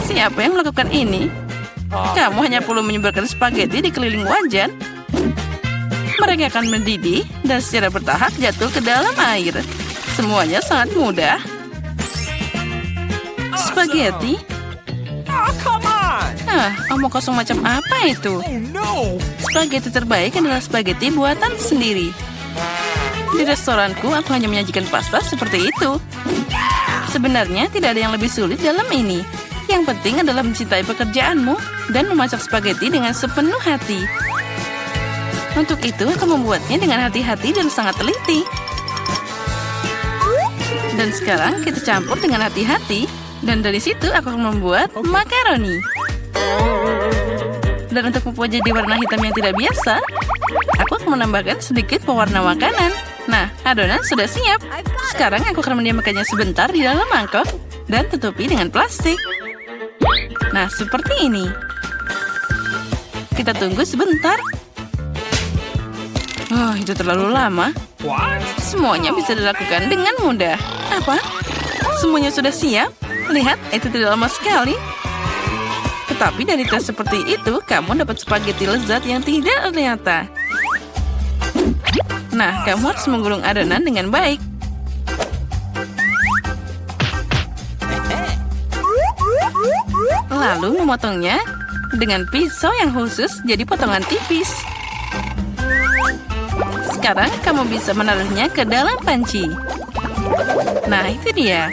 Siapa yang melakukan ini? Kamu hanya perlu menyebarkan spaghetti di keliling wajan. Mereka akan mendidih dan secara bertahap jatuh ke dalam air. Semuanya sangat mudah. Spaghetti? Oh, come on! Omong kosong macam apa itu? Oh, no! Spaghetti terbaik adalah spaghetti buatan sendiri. Di restoranku, aku hanya menyajikan pasta seperti itu. Sebenarnya tidak ada yang lebih sulit dalam ini. Yang penting adalah mencintai pekerjaanmu dan memasak spaghetti dengan sepenuh hati. Untuk itu, aku membuatnya dengan hati-hati dan sangat teliti. Dan sekarang kita campur dengan hati-hati. Dan dari situ aku akan membuat makaroni. Dan untuk membuat jadi warna hitam yang tidak biasa, aku akan menambahkan sedikit pewarna makanan. Nah, adonan sudah siap. Sekarang aku akan mendiamkannya sebentar di dalam mangkok dan tutupi dengan plastik. Nah, seperti ini. Kita tunggu sebentar. Oh, itu terlalu lama. What? Semuanya bisa dilakukan dengan mudah. Apa? Semuanya sudah siap? Lihat, itu tidak lama sekali. Tetapi dari tes seperti itu, kamu dapat spaghetti lezat yang tidak ternyata. Nah, kamu harus menggulung adonan dengan baik. Lalu memotongnya dengan pisau yang khusus jadi potongan tipis. Sekarang kamu bisa menaruhnya ke dalam panci. Nah, itu dia.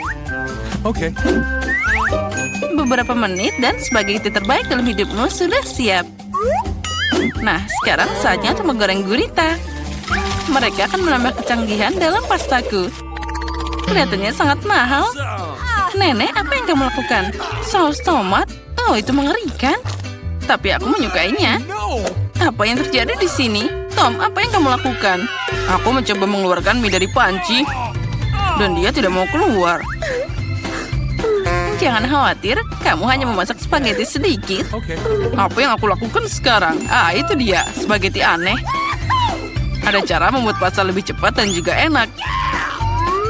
Okay. Beberapa menit dan spaghetti terbaik dalam hidupmu sudah siap. Nah, sekarang saatnya untuk menggoreng gurita. Mereka akan menambah kecanggihan dalam pastaku. Kelihatannya sangat mahal. Nenek, apa yang kamu lakukan? Saus tomat? Oh, itu mengerikan. Tapi aku menyukainya. No! Apa yang terjadi di sini? Tom, apa yang kamu lakukan? Aku mencoba mengeluarkan mie dari panci. Dan dia tidak mau keluar. Jangan khawatir, kamu hanya memasak spaghetti sedikit. Okay. Apa yang aku lakukan sekarang? Itu dia, spaghetti aneh. Ada cara membuat pasta lebih cepat dan juga enak.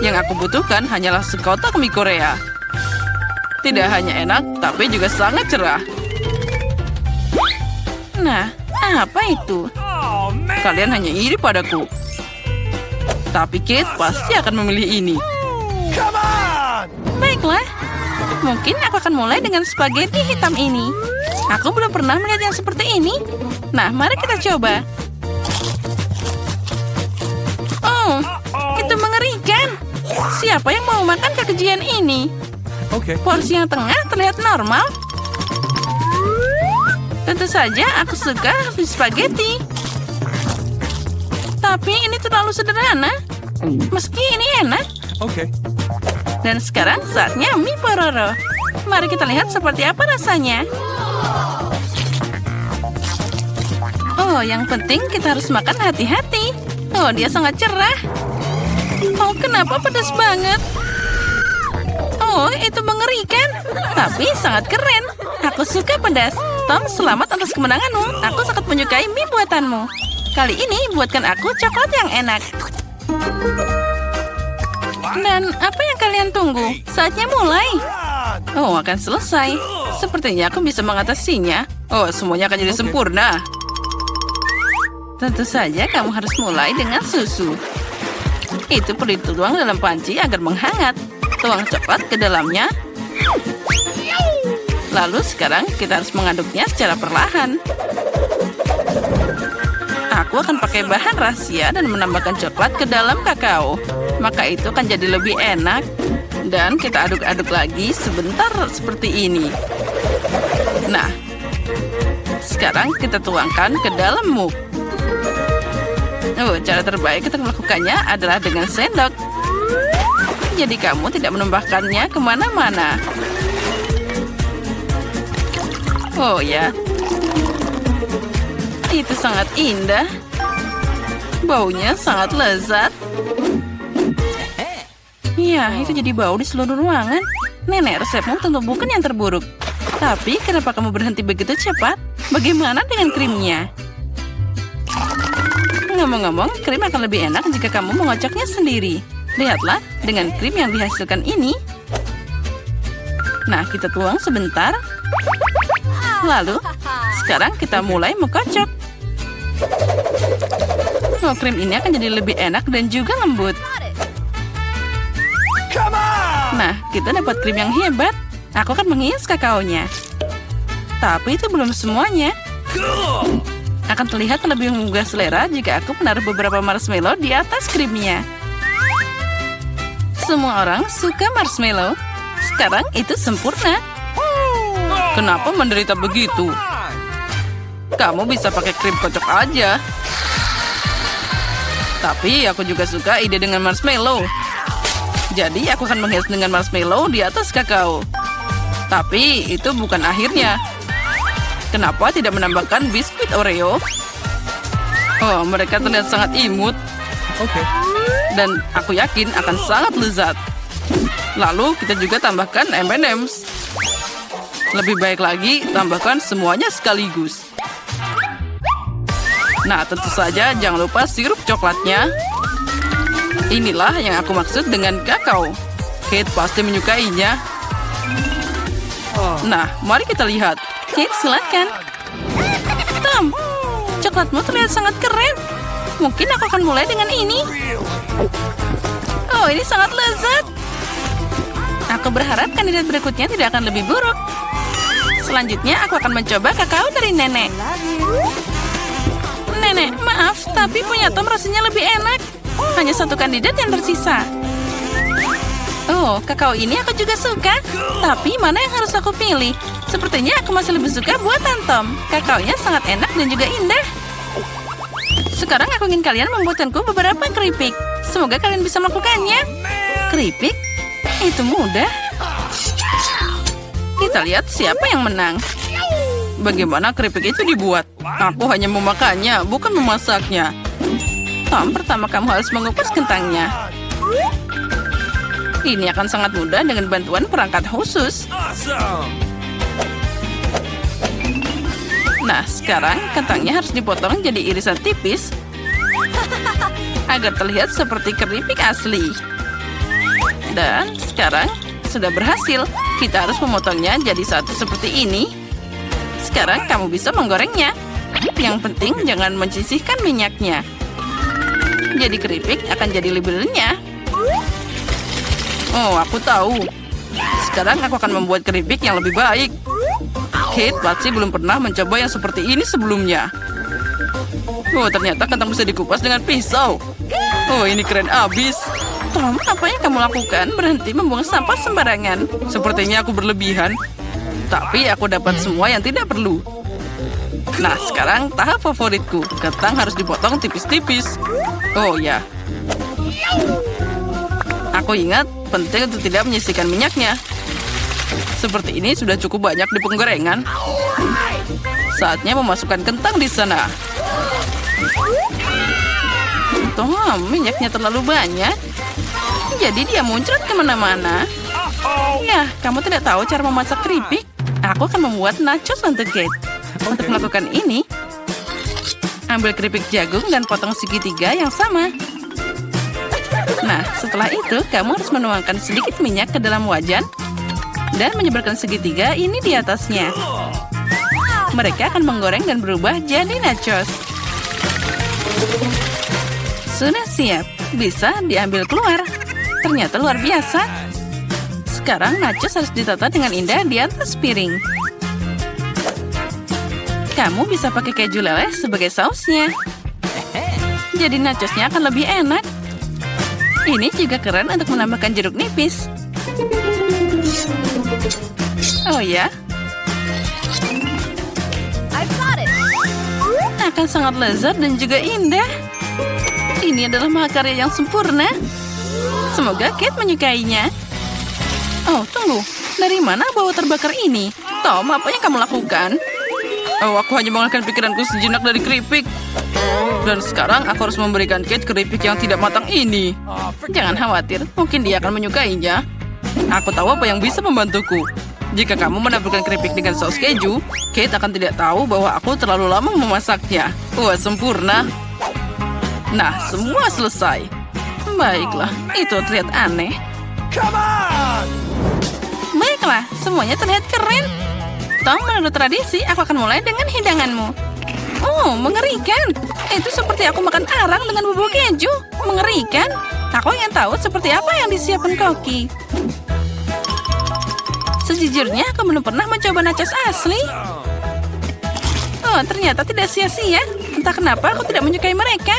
Yang aku butuhkan hanyalah sekotak mie Korea. Tidak hanya enak, tapi juga sangat cerah. Nah, apa itu? Oh, man. Kalian hanya iri padaku. Tapi Kate pasti akan memilih ini. Come on! Baiklah, mungkin aku akan mulai dengan spaghetti hitam ini. Aku belum pernah melihat yang seperti ini. Nah, mari kita coba. Oh, itu mengerikan. Siapa yang mau makan kekejian ini? Okay. Porsi yang tengah terlihat normal. Tentu saja aku suka spaghetti. Tapi ini terlalu sederhana. Meski ini enak. Okay. Dan sekarang saatnya mie pororo. Mari kita lihat seperti apa rasanya. Oh, yang penting kita harus makan hati-hati. Oh, dia sangat cerah. Oh, kenapa pedas banget? Oh, itu mengerikan. Tapi sangat keren. Aku suka pedas. Tom, selamat atas kemenanganmu. Aku sangat menyukai mie buatanmu. Kali ini buatkan aku coklat yang enak. Dan apa yang kalian tunggu? Saatnya mulai. Oh, akan selesai. Sepertinya aku bisa mengatasinya. Oh, semuanya akan jadi sempurna. Tentu saja kamu harus mulai dengan susu. Itu perlu dituang dalam panci agar menghangat. Tuang coklat ke dalamnya. Lalu sekarang kita harus mengaduknya secara perlahan. Aku akan pakai bahan rahasia dan menambahkan coklat ke dalam kakao. Maka itu akan jadi lebih enak. Dan kita aduk-aduk lagi sebentar seperti ini. Nah, sekarang kita tuangkan ke dalam mug. Oh, cara terbaik kita melakukannya adalah dengan sendok. Jadi kamu tidak menumpahkannya kemana-mana. Oh ya, itu sangat indah. Baunya sangat lezat. Ya, itu jadi bau di seluruh ruangan. Nenek, resepmu tentu bukan yang terburuk. Tapi kenapa kamu berhenti begitu cepat? Bagaimana dengan krimnya? Ngomong-ngomong, krim akan lebih enak jika kamu mengocoknya sendiri. Lihatlah, dengan krim yang dihasilkan ini. Nah, kita tuang sebentar. Lalu, sekarang kita mulai mengkocok. Oh, krim ini akan jadi lebih enak dan juga lembut. Nah, kita dapat krim yang hebat. Aku akan menghias kakaonya. Tapi itu belum semuanya. Akan terlihat lebih menggugah selera jika aku menaruh beberapa marshmallow di atas krimnya. Semua orang suka marshmallow. Sekarang itu sempurna. Kenapa menderita begitu? Kamu bisa pakai krim kocok aja. Tapi aku juga suka ide dengan marshmallow. Jadi aku akan menghias dengan marshmallow di atas kakao. Tapi itu bukan akhirnya. Kenapa tidak menambahkan biskuit Oreo? Oh, mereka terlihat sangat imut. Okay. Dan aku yakin akan sangat lezat. Lalu kita juga tambahkan M&M's. Lebih baik lagi, tambahkan semuanya sekaligus. Nah, tentu saja jangan lupa sirup coklatnya. Inilah yang aku maksud dengan kakao. Kate pasti menyukainya. Nah, mari kita lihat. Kate, silakan. Tom, coklatmu terlihat sangat keren. Mungkin aku akan mulai dengan ini. Oh, ini sangat lezat. Aku berharap kandidat berikutnya tidak akan lebih buruk. Selanjutnya, aku akan mencoba kakao dari nenek. Nenek, maaf, tapi punya Tom rasanya lebih enak. Hanya satu kandidat yang tersisa. Oh, kakao ini aku juga suka. Tapi mana yang harus aku pilih? Sepertinya aku masih lebih suka buatan Tom. Kakaonya sangat enak dan juga indah. Sekarang aku ingin kalian membuatkanku beberapa keripik. Semoga kalian bisa melakukannya. Keripik? Itu mudah. Kita lihat siapa yang menang. Bagaimana keripik itu dibuat? Aku hanya memakannya, bukan memasaknya. Tom, pertama kamu harus mengupas kentangnya. Ini akan sangat mudah dengan bantuan perangkat khusus. Awesome. Nah, sekarang kentangnya harus dipotong jadi irisan tipis agar terlihat seperti keripik asli. Dan sekarang sudah berhasil. Kita harus memotongnya jadi satu seperti ini. Sekarang kamu bisa menggorengnya. Yang penting jangan menyisihkan minyaknya. Jadi keripik akan jadi lebih renyah. Oh, aku tahu. Sekarang aku akan membuat keripik yang lebih baik. Kate pasti belum pernah mencoba yang seperti ini sebelumnya. Oh, ternyata kentang bisa dikupas dengan pisau. Oh, ini keren abis. Tom, apa yang kamu lakukan? Berhenti membuang sampah sembarangan. Sepertinya aku berlebihan. Tapi aku dapat semua yang tidak perlu. Nah, sekarang tahap favoritku. Kentang harus dipotong tipis-tipis. Oh ya. Aku ingat, penting untuk tidak menyisihkan minyaknya. Seperti ini sudah cukup banyak di penggorengan. Saatnya memasukkan kentang di sana. Tom, minyaknya terlalu banyak. Jadi dia muncrat kemana-mana. Ya, kamu tidak tahu cara memasak keripik? Aku akan membuat nachos untuk Kate. Untuk melakukan ini, ambil keripik jagung dan potong segitiga yang sama. Nah, setelah itu, kamu harus menuangkan sedikit minyak ke dalam wajan dan menyebarkan segitiga ini di atasnya. Mereka akan menggoreng dan berubah jadi nachos. Sudah siap, bisa diambil keluar. Ternyata luar biasa. Sekarang nachos harus ditata dengan indah di atas piring. Kamu bisa pakai keju leleh sebagai sausnya. Jadi nachosnya akan lebih enak. Ini juga keren untuk menambahkan jeruk nipis. Oh ya? Akan sangat lezat dan juga indah. Ini adalah mahakarya yang sempurna. Semoga Kate menyukainya. Oh, tunggu. Dari mana bau terbakar ini? Tom, apa yang kamu lakukan? Oh, aku hanya mengalihkan pikiranku sejenak dari keripik. Dan sekarang aku harus memberikan Kate keripik yang tidak matang ini. Jangan khawatir, mungkin dia akan menyukainya. Aku tahu apa yang bisa membantuku. Jika kamu menaburkan keripik dengan saus keju, Kate akan tidak tahu bahwa aku terlalu lama memasaknya. Wah, sempurna. Nah, semua selesai. Baiklah, itu terlihat aneh. Come on! Baiklah, semuanya terlihat keren. Tom, menurut tradisi, aku akan mulai dengan hidanganmu. Oh, mengerikan. Itu seperti aku makan arang dengan bubuk keju. Mengerikan. Aku ingin tahu seperti apa yang disiapkan Koki. Sejujurnya, aku belum pernah mencoba nachos asli. Oh, ternyata tidak sia-sia. Entah kenapa aku tidak menyukai mereka.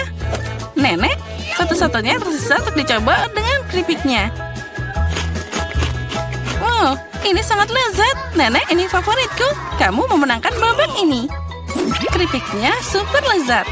Nenek, satu-satunya yang tersisa untuk dicoba dengan keripiknya. Wow, ini sangat lezat. Nenek, ini favoritku. Kamu memenangkan babak ini. Keripiknya super lezat.